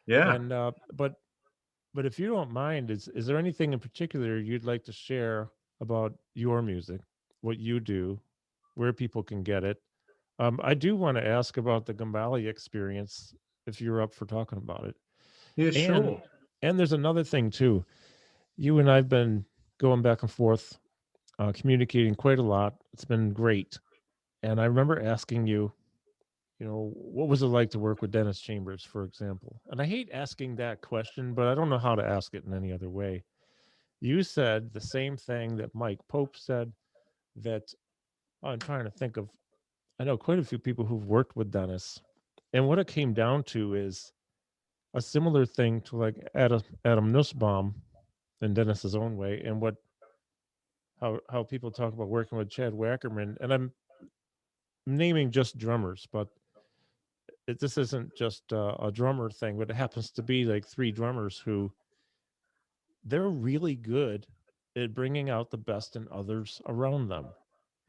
And but if you don't mind, is there anything in particular you'd like to share about your music, what you do, where people can get it? I do want to ask about the Gambale experience, if you're up for talking about it. Yeah, sure. And there's another thing too. You and I've been going back and forth, communicating quite a lot. It's been great. And I remember asking you, you know, what was it like to work with Dennis Chambers, for example? And I hate asking that question, but I don't know how to ask it in any other way. You said the same thing that Mike Pope said, that I'm trying to think of, I know quite a few people who've worked with Dennis. And what it came down to is a similar thing to like Adam Nussbaum in Dennis's own way, and what how people talk about working with Chad Wackerman, and I'm naming just drummers, but this isn't just a drummer thing, but it happens to be like three drummers who they're really good at bringing out the best in others around them.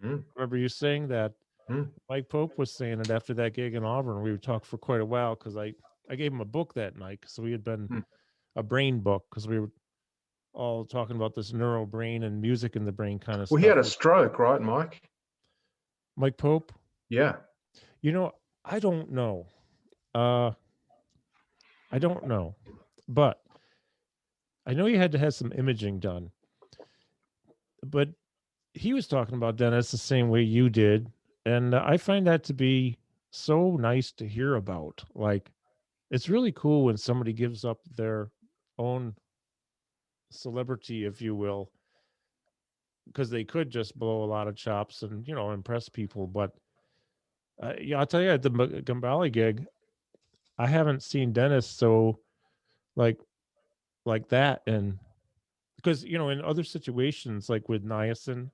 Mm, Remember you saying that mm, Mike Pope was saying it after that gig in Auburn. We would talk for quite a while because I gave him a book that night. So we had been mm. a brain book because we were all talking about this neuro brain and music in the brain kind of Well, he had stuff a with stroke, right, Mike? Mike Pope. Yeah. You know, I don't know. Uh, I don't know, but I know you had to have some imaging done. But he was talking about Dennis the same way you did, and I find that to be so nice to hear about. Like, it's really cool when somebody gives up their own celebrity, if you will, because they could just blow a lot of chops and impress people. But yeah, I'll tell you, at the Gambale gig, I haven't seen Dennis so like that, and because in other situations, like with Niacin,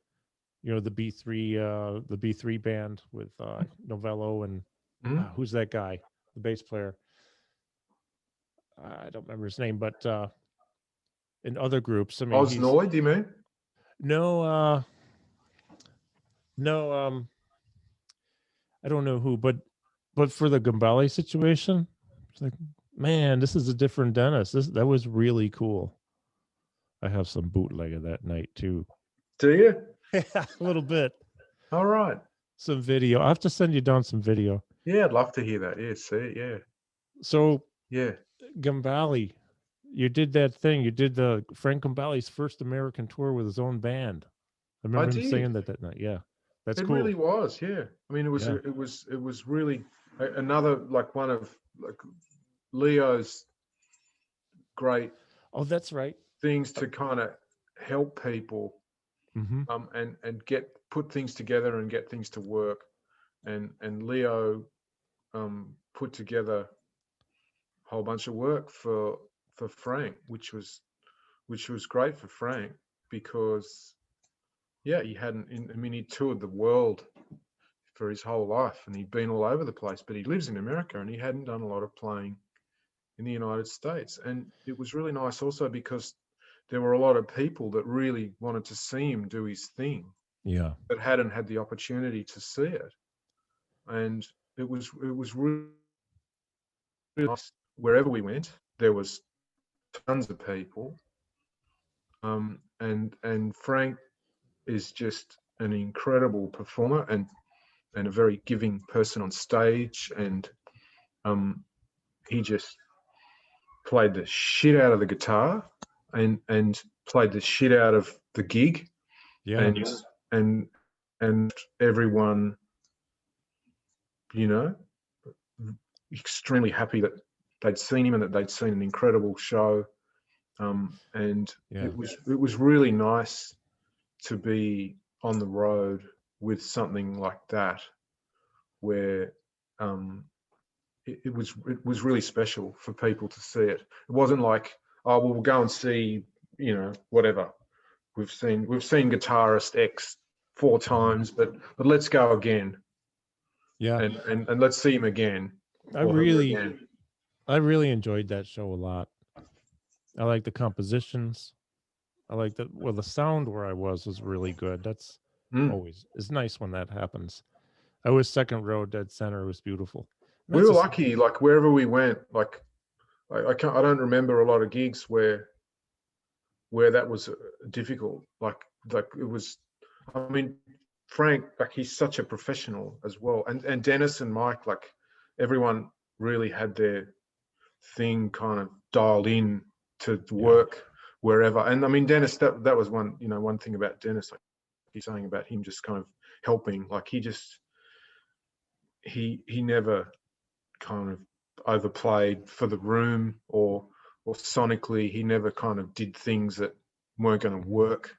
the B3 band with Novello and Mm. who's that guy, the bass player? I don't remember his name, but in other groups, I mean, he's Osnoy, do you mean? no, no, I don't know who, but for the Gambale situation, it's like, man, this is a different Dennis. That was really cool. I have some bootleg of that night too. Do you? A little bit, All right. some video. I have to send you down some video. Yeah, I'd love to hear that. Yeah, see it. Yeah. So Yeah. Gambale, you did that thing. You did the Frank Gambale's first American tour with his own band. I I remember him saying did. that night. Yeah, that's It cool. really was. Yeah. I mean, Yeah. it was really another like one of like Leo's great Oh, that's right. things to kind of help people Mm-hmm. and get put things together and get things to work. And Leo put together a whole bunch of work for Frank, which was great for Frank because yeah, he hadn't. I mean, he toured the world for his whole life and he'd been all over the place, but he lives in America and he hadn't done a lot of playing in the United States. And it was really nice also because there were a lot of people that really wanted to see him do his thing Yeah. but hadn't had the opportunity to see it. And it was really nice. Wherever we went, there was tons of people. And Frank is just an incredible performer and a very giving person on stage. And he just played the shit out of the guitar and played the shit out of the gig. Yeah. and and and everyone, you know, extremely happy that they'd seen him and that they'd seen an incredible show. And Yeah. it was really nice to be on the road with something like that, where it was really special for people to see it. It wasn't like, oh well, we'll go and see, whatever. We've seen guitarist X 4 times, but let's go again Yeah. and let's see him again I or her really, again. I really enjoyed that show a lot. I like the compositions. I like that. Well, the sound where I was really good. That's Mm. always it's nice when that happens. I was second row, dead center. It was beautiful. And We that's were just lucky, like wherever we went, like I don't remember a lot of gigs where that was difficult. Like it was. I mean, Frank, like he's such a professional as well, and Dennis and Mike, like everyone really had their thing kind of dialed in to yeah, work wherever. And I mean, Dennis, that was one thing about Dennis, like he's saying about him just kind of helping. Like he never kind of overplayed for the room or sonically he never kind of did things that weren't going to work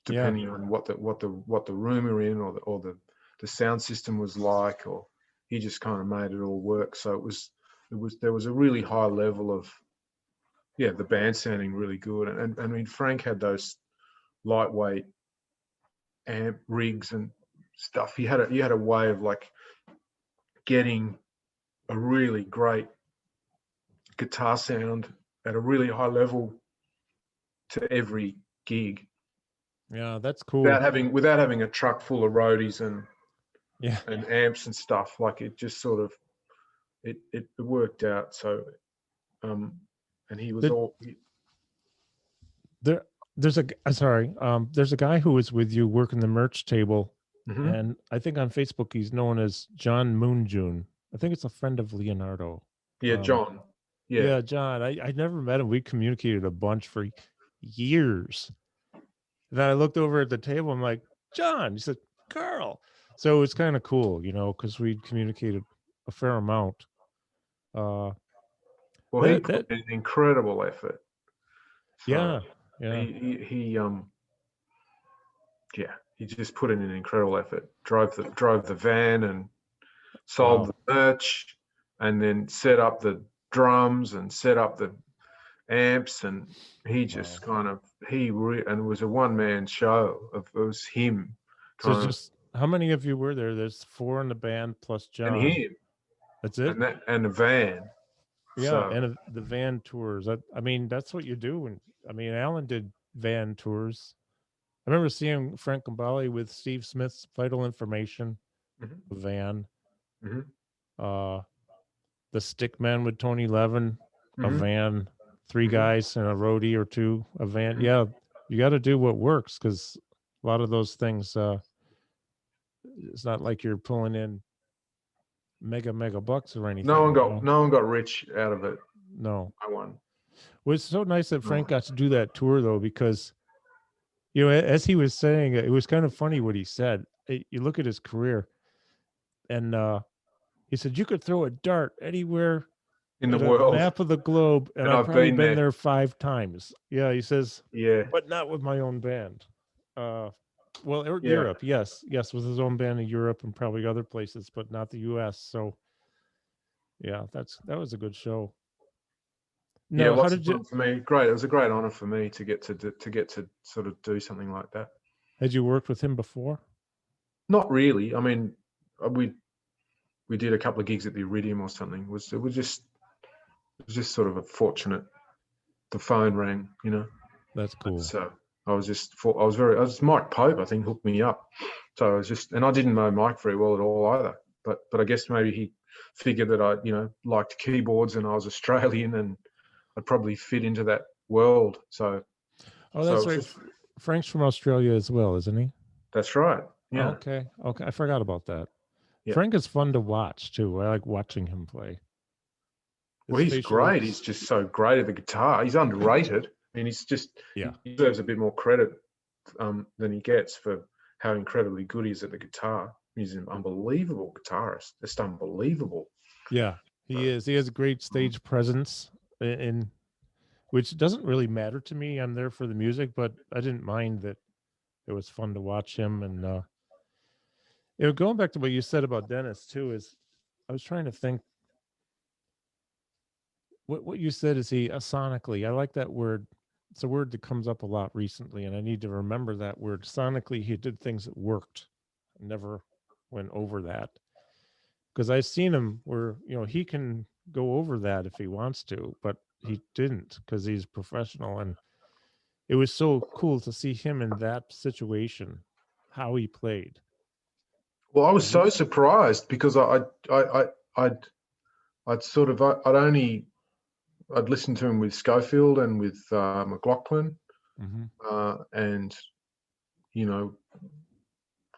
yeah, depending on what the room we're in or the sound system was like, or he just kind of made it all work. So there was a really high level of, yeah, the band sounding really good. And I mean, Frank had those lightweight amp rigs and stuff. He had a way of like getting a really great guitar sound at a really high level to every gig. Yeah, that's cool. Without having a truck full of roadies and Yeah. and amps and stuff. Like it just sort of it worked out. So and he was There's a guy who was with you working the merch table, and I think on Facebook he's known as John Moonjune. I think it's a friend of Leonardo. Yeah, John. Yeah, John. I never met him. We communicated a bunch for years. Then I looked over at the table. I'm like, John. He said, Carl. So it's kind of cool, because we communicated a fair amount. Well, he put in an incredible effort. Yeah. He just put in an incredible effort. Drove the van and sold the merch, and then set up the drums and set up the amps, and he just and it was a one-man show. It was him. So just how many of you were there? There's 4 in the band plus John. And him. That's it. And the van. Yeah, and the van tours. I mean, that's what you do. And I mean, Allan did van tours. I remember seeing Frank Gambale with Steve Smith's Vital Information, the van. The Stickman with Tony Levin, a van. 3 guys and a roadie or 2, a van. Yeah, you got to do what works, because a lot of those things, it's not like you're pulling in mega bucks or anything. No one got rich out of it. No. I won. Well, it's so nice that Frank got to do that tour, though, because, as he was saying, it was kind of funny what he said. You look at his career, and he said you could throw a dart anywhere in the world, map of the globe, and I've probably been there 5 times. Yeah, he says. Yeah, but not with my own band. Europe, yes, with his own band in Europe and probably other places, but not the U.S. So, yeah, that was a good show. No, how did you? For me, great. It was a great honor for me to get to sort of do something like that. Had you worked with him before? Not really. I mean, we did a couple of gigs at the Iridium or something. It was just sort of a fortunate. The phone rang, That's cool. So I was Mike Pope, I think, hooked me up. So I was and I didn't know Mike very well at all either. But I guess maybe he figured that I, liked keyboards and I was Australian and I'd probably fit into that world. So. Oh, that's right. Frank's from Australia as well, isn't he? That's right. Yeah. Okay. I forgot about that. Yeah. Frank is fun to watch too. I like watching him play. Well, he's great. He's just so great at the guitar. He's underrated. I mean, he deserves a bit more credit than he gets for how incredibly good he is at the guitar. He's an unbelievable guitarist. Just unbelievable. Yeah, he is. He has a great stage presence, which doesn't really matter to me. I'm there for the music, but I didn't mind that. It was fun to watch him. And going back to what you said about Dennis too, is I was trying to think. What you said is he sonically. I like that word. It's a word that comes up a lot recently, and I need to remember that word. Sonically, he did things that worked. I never went over that, because I've seen him where he can go over that if he wants to, but he didn't, because he's professional. And it was so cool to see him in that situation, how he played. Well, I was so surprised, because I'd listened to him with Schofield and with McLaughlin, and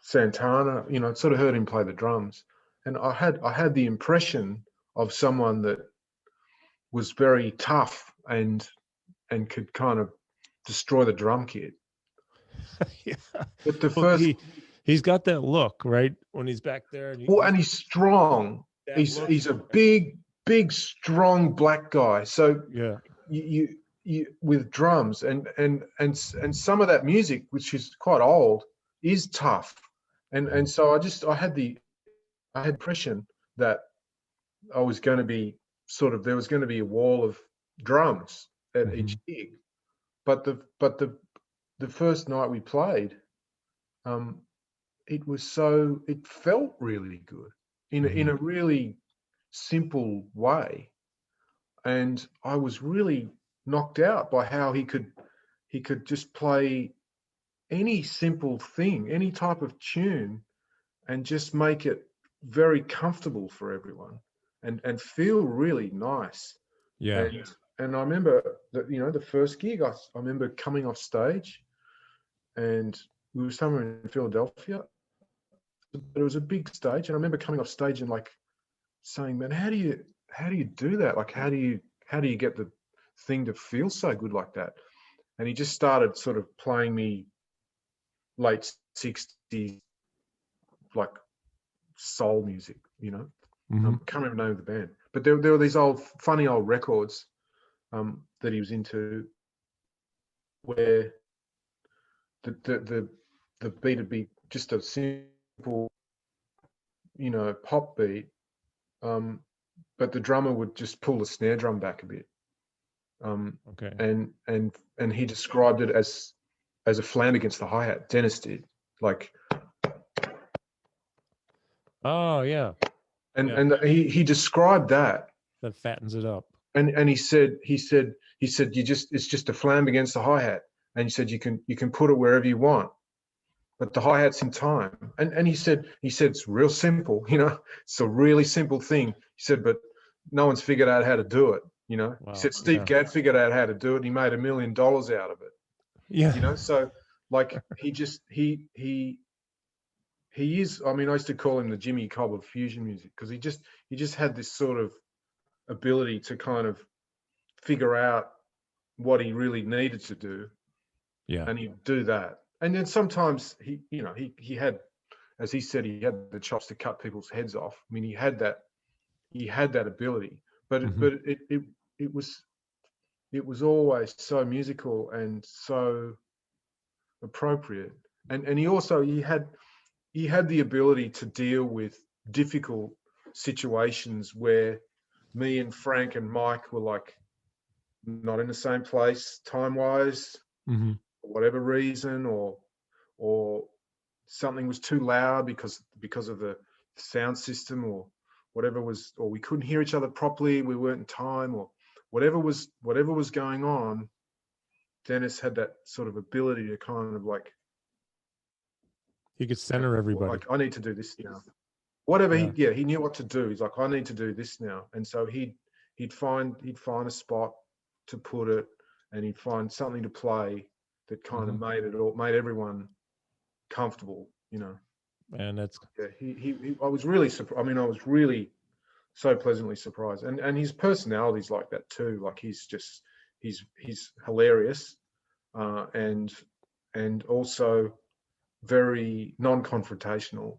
Santana. Sort of heard him play the drums, and I had the impression of someone that was very tough and could kind of destroy the drum kit. Yeah, but he's got that look, right, when he's back there. And he's strong. He's a big, strong black guy. So yeah, you with drums and some of that music, which is quite old, is tough. And so I had the impression that I was going to be sort of, there was going to be a wall of drums at Mm-hmm. each gig. But the first night we played, it felt really good in a really simple way, and I was really knocked out by how he could just play any simple thing, any type of tune, and just make it very comfortable for everyone, and feel really nice. Yeah. And I remember that, the first gig, I remember coming off stage, and we were somewhere in Philadelphia, but it was a big stage, and I remember coming off stage and like saying, "Man, how do you do that? Like, how do you get the thing to feel so good like that?" And he just started sort of playing me late 60s, like soul music, Mm-hmm. can't remember the name of the band, but there were these funny old records that he was into, where the beat would be just a simple, pop beat, but the drummer would just pull the snare drum back a bit, Okay. and he described it as a flam against the hi-hat. Dennis did, like, Oh yeah. and he described that, That fattens it up. and he said it's just a flam against the hi-hat, and he said you can put it wherever you want, but the hi-hat's in time. And he said it's real simple, it's a really simple thing. He said, but no one's figured out how to do it. He Wow. said Steve Gadd figured out how to do it, and he made $1 million out of it. Yeah. So like he is, I mean, I used to call him the Jimmy Cobb of fusion music, because he just had this sort of ability to kind of figure out what he really needed to do, Yeah. and he'd do that. And then sometimes he had, as he said, he had the chops to cut people's heads off. I mean, he had that ability, but it was always so musical and so appropriate. And he had the ability to deal with difficult situations where me and Frank and Mike were like not in the same place time-wise, Mm-hmm. for whatever reason, or something was too loud because of the sound system, or whatever or we couldn't hear each other properly, we weren't in time, or whatever was going on. Dennis had that sort of ability to kind of like, He could center everybody. like, I need to do this now. Whatever Yeah. he knew what to do. He's like, I need to do this now. And so he'd find a spot to put it, and he'd find something to play that kind of made everyone comfortable, And that's he I was really surprised. I mean, I was really so pleasantly surprised. And his personality's like that too. Like, he's hilarious, and also very non-confrontational.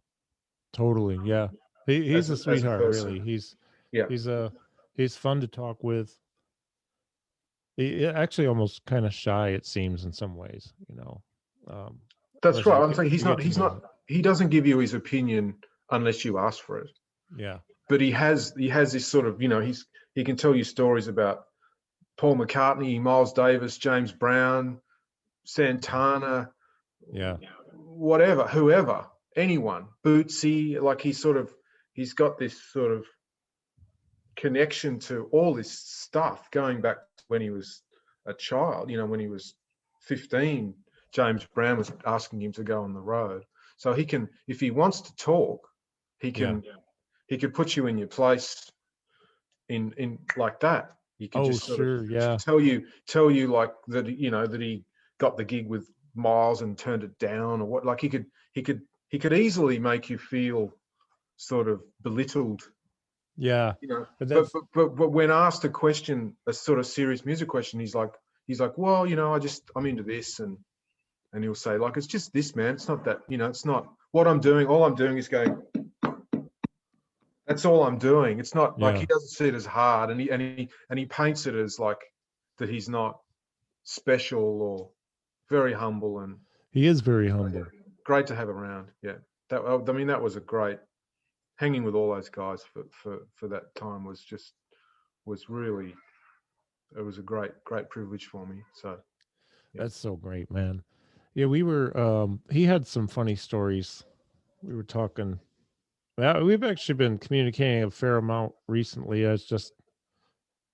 totally. Yeah. He's a as a sweetheart, person. really. Yeah. He's fun to talk with. He actually almost kind of shy, it seems, in some ways, That's unless right. I'm saying you get to know him. he doesn't give you his opinion unless you ask for it. Yeah. But he has this sort of, he can tell you stories about Paul McCartney, Miles Davis, James Brown, Santana, Yeah. whatever, whoever, anyone, Bootsy. Like, he's got this sort of connection to all this stuff going back to when he was a child. When he was 15, James Brown was asking him to go on the road. So he can, if he wants to talk, he can he could put you in your place in like that. You could just sort sure. of Yeah. tell you like that, that he got the gig with Miles and turned it down, or what. Like, he could easily make you feel sort of belittled. Yeah. But when asked a sort of serious music question, he's like, well, I'm into this, and he'll say, like, it's just this, man. It's not that, it's not what I'm doing. All I'm doing is going. That's all I'm doing. It's not like, he doesn't see it as hard, and he paints it as like that he's not special, or very humble, and He is very humble. great to have around. Yeah, that was a great, hanging with all those guys for that time was just was really, it was a great privilege for me. So yeah. That's so great, man. Yeah, we were he had some funny stories. We were talking. Well, we've actually been communicating a fair amount recently. I was just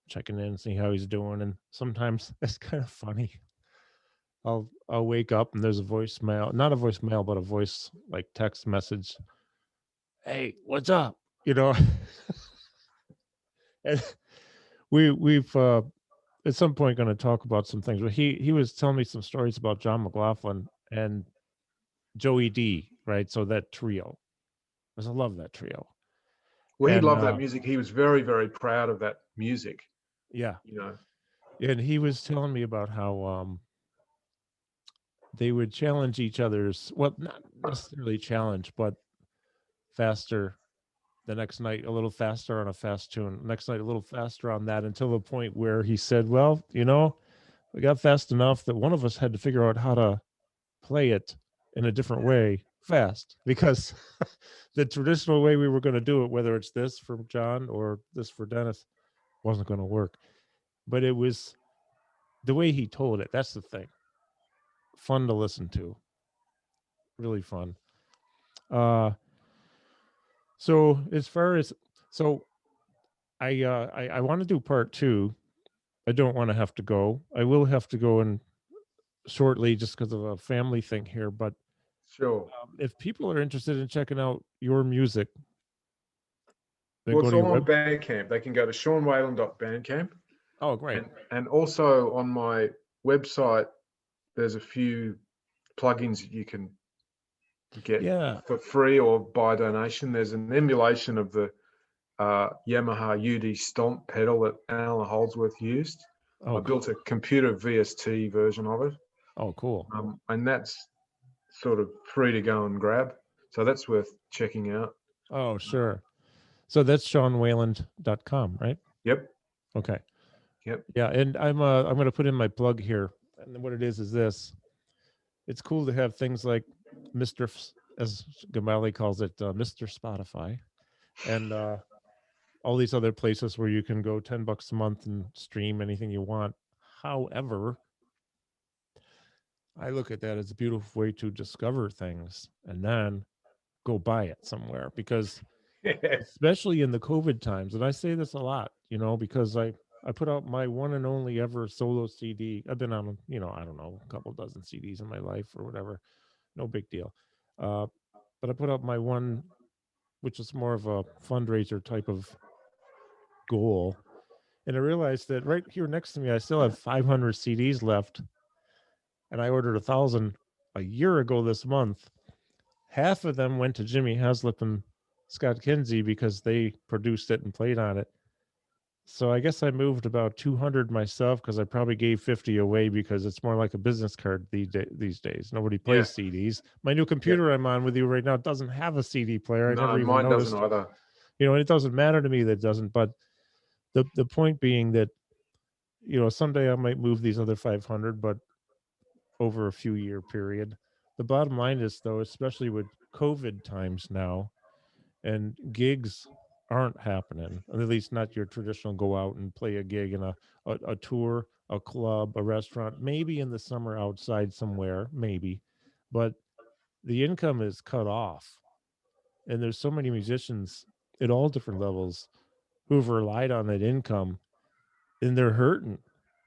checking in, seeing how he's doing, and sometimes it's kind of funny. I'll wake up and there's a voicemail, not a voicemail, but a voice like text message. Hey, what's up? You know, and we've at some point going to talk about some things. But he was telling me some stories about John McLaughlin and Joey D. Right, so that trio. I love that trio. Well, he And loved that music. He was very, very proud of that music. yeah, You know. and he was telling me about how they would challenge each other's, well, not necessarily challenge, but faster the next night, a little faster on a fast tune, next night a little faster on that, until the point where he said, well, we got fast enough that one of us had to figure out how to play it in a different way fast, because the traditional way we were going to do it, whether it's this for John or this for Dennis, wasn't going to work. But it was the way he told it. That's the thing. Fun to listen to. Really fun. Uh, so as far as, so I want to do part two. I don't want to have to go. I will have to go in shortly just because of a family thing here. But Sure. if people are interested in checking out your music, then Well, go it's to your all on web. Bandcamp. They can go to seanwayland.bandcamp. Oh, great. And also on my website, there's a few plugins that you can get Yeah. for free or by donation. There's an emulation of the Yamaha UD Stomp pedal that Allan Holdsworth used. Oh, I built a computer VST version of it. oh, cool. And that's sort of free to go and grab. So that's worth checking out. Oh, sure. So that's SeanWayland.com, right? Yep. Okay. Yep. Yeah, and I'm going to put in my plug here. And what it is this. It's cool to have things like Mr. As Gambale calls it, Mr. Spotify, and all these other places where you can go $10 a month and stream anything you want. However, I look at that as a beautiful way to discover things and then go buy it somewhere, because especially in the COVID times, and I say this a lot, because I put out my one and only ever solo CD. I've been on, I don't know, a couple dozen CDs in my life or whatever. No big deal. But I put out my one, which is more of a fundraiser type of goal. And I realized that right here next to me, I still have 500 CDs left. And I ordered 1,000 a year ago this month. Half of them went to Jimmy Haslip and Scott Kinsey because they produced it and played on it. So I guess I moved about 200 myself, because I probably gave 50 away, because it's more like a business card these days. Nobody plays CDs. My new computer I'm on with you right now doesn't have a CD player. I No, never even mine noticed. doesn't either. And it doesn't matter to me that it doesn't. But the point being that, someday I might move these other 500, but over a few year period. The bottom line is, though, especially with COVID times now, and gigs aren't happening, at least not your traditional go out and play a gig in a tour, a club, a restaurant, maybe in the summer outside somewhere, maybe, but the income is cut off. And there's so many musicians at all different levels who've relied on that income, and they're hurting,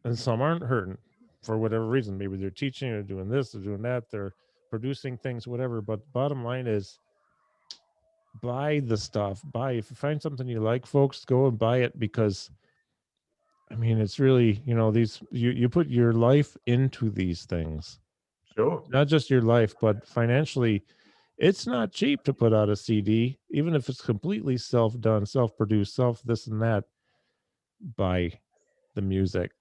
and some aren't hurting for whatever reason. Maybe they're teaching or doing this or doing that, they're producing things, whatever. But bottom line is, buy the stuff. If you find something you like, folks, go and buy it, because it's really, these, you put your life into these things. Sure. Not just your life, but financially, it's not cheap to put out a CD, even if it's completely self-done, self-produced, self this and that. Buy the music.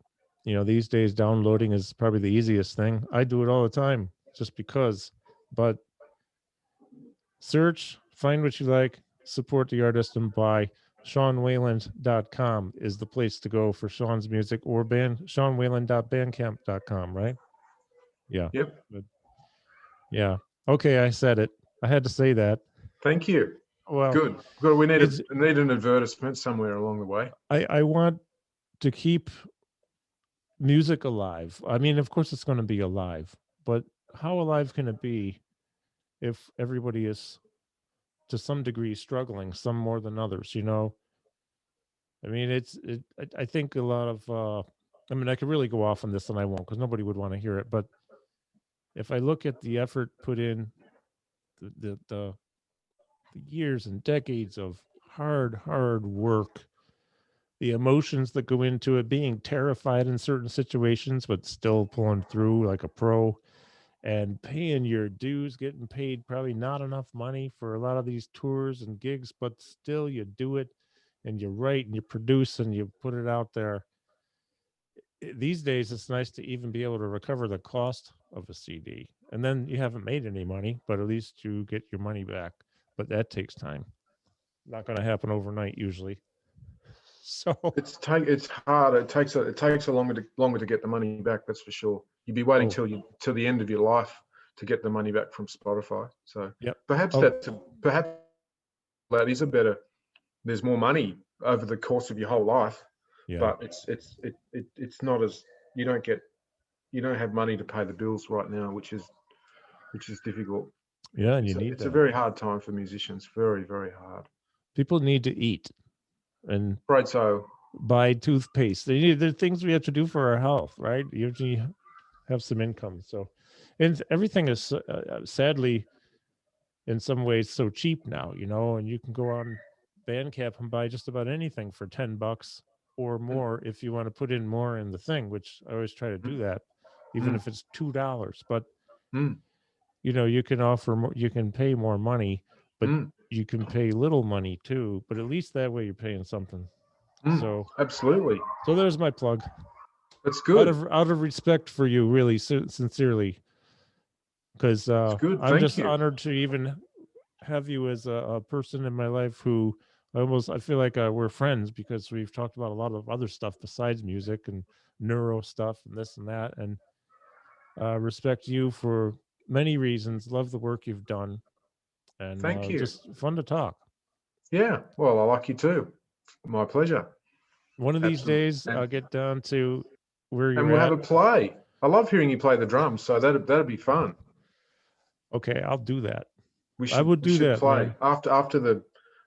These days downloading is probably the easiest thing. I do it all the time just because. But search, find what you like, support the artist, and buy. SeanWayland.com is the place to go for Sean's music, or SeanWayland.bandcamp.com, right? Yeah. Yep. Good. Yeah. Okay, I said it. I had to say that. Thank you. Well, Good. We need an advertisement somewhere along the way. I want to keep music alive. I mean, of course, it's going to be alive, but how alive can it be if everybody is to some degree struggling, some more than others? I mean, I think a lot of. I mean, I could really go off on this, and I won't because nobody would want to hear it. But if I look at the effort put in, the years and decades of hard work, the emotions that go into it, being terrified in certain situations, but still pulling through like a pro, and paying your dues, getting paid probably not enough money for a lot of these tours and gigs, but still you do it and you write and you produce and you put it out there. These days, it's nice to even be able to recover the cost of a CD. And then you haven't made any money, but at least you get your money back. But that takes time. Not going to happen overnight usually. So It's hard. It takes a longer to get the money back. That's for sure. You'd be waiting oh, till the end of your life to get the money back from Spotify. So yep. perhaps Oh, perhaps that is a better. There's more money over the course of your whole life, yeah. but it's not as you don't have money to pay the bills right now, which is difficult. Yeah, and you need It's a that. very hard time for musicians. Very, very hard. People need to eat and Right. So buy toothpaste. There are things we have to do for our health, right? You have to have some income. So, and everything is sadly, in some ways, so cheap now. And you can go on Bandcamp and buy just about anything for $10 or mm, more if you want to put in more in the thing. Which I always try to do mm, that, even mm, if it's $2. But mm, you can offer more, you can pay more money, but mm, you can pay little money too. But at least that way you're paying something. So absolutely. there's my plug. That's Out good. of respect for you, really sincerely, because That's good. I'm Thank just you. honored to even have you as a person in my life who I feel like we're friends because we've talked about a lot of other stuff besides music and neuro stuff and this and that, and respect you for many reasons. Love the work you've done, and Thank you. just fun to talk. Yeah. Well, I like you too. My pleasure. One of these Absolutely. days, I'll get down to where And you're we'll have at. a play. I love hearing you play the drums, so that'd be fun. Okay, I'll do that. We I should would we do should that, play man.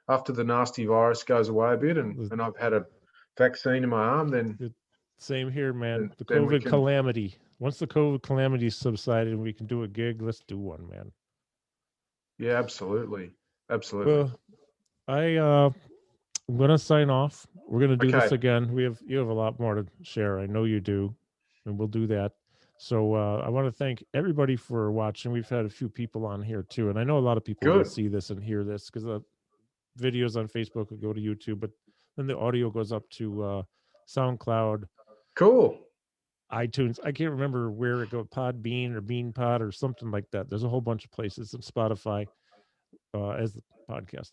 after the nasty virus goes away a bit, and The I've had a vaccine in my arm. the same here, man. The Then we COVID can. calamity. Once the COVID calamity subsided and we can do a gig, let's do one, man. Yeah, absolutely, absolutely. Well, I'm gonna sign off. We're gonna do this Okay, again. You have a lot more to share. I know you do, and we'll do that. So I want to thank everybody for watching. We've had a few people on here too, and I know a lot of people will good, see this and hear this because the videos on Facebook will go to YouTube, but then the audio goes up to SoundCloud, cool. iTunes. I can't remember where it goes, Podbean or BeanPod or something like that. There's a whole bunch of places, and Spotify as the podcast.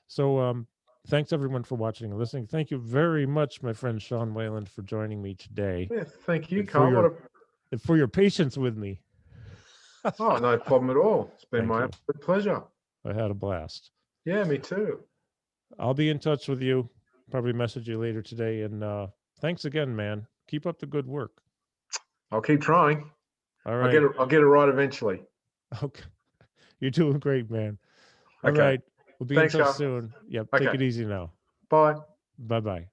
So thanks everyone for watching and listening. Thank you very much, my friend Sean Wayland, for joining me today Yeah, thank you, and for Carl. your patience with me. No problem at all. It's been Thank my you. absolute pleasure. I had a blast. Yeah, me too. I'll be in touch with you. Probably message you later today. And thanks again, man. Keep up the good work. I'll keep trying. All right. I'll get it right eventually. Okay. You're doing great, man. All Okay. right. We'll be in Thanks, touch Carl. soon. Yep. Take Okay. it easy now. Bye. Bye bye.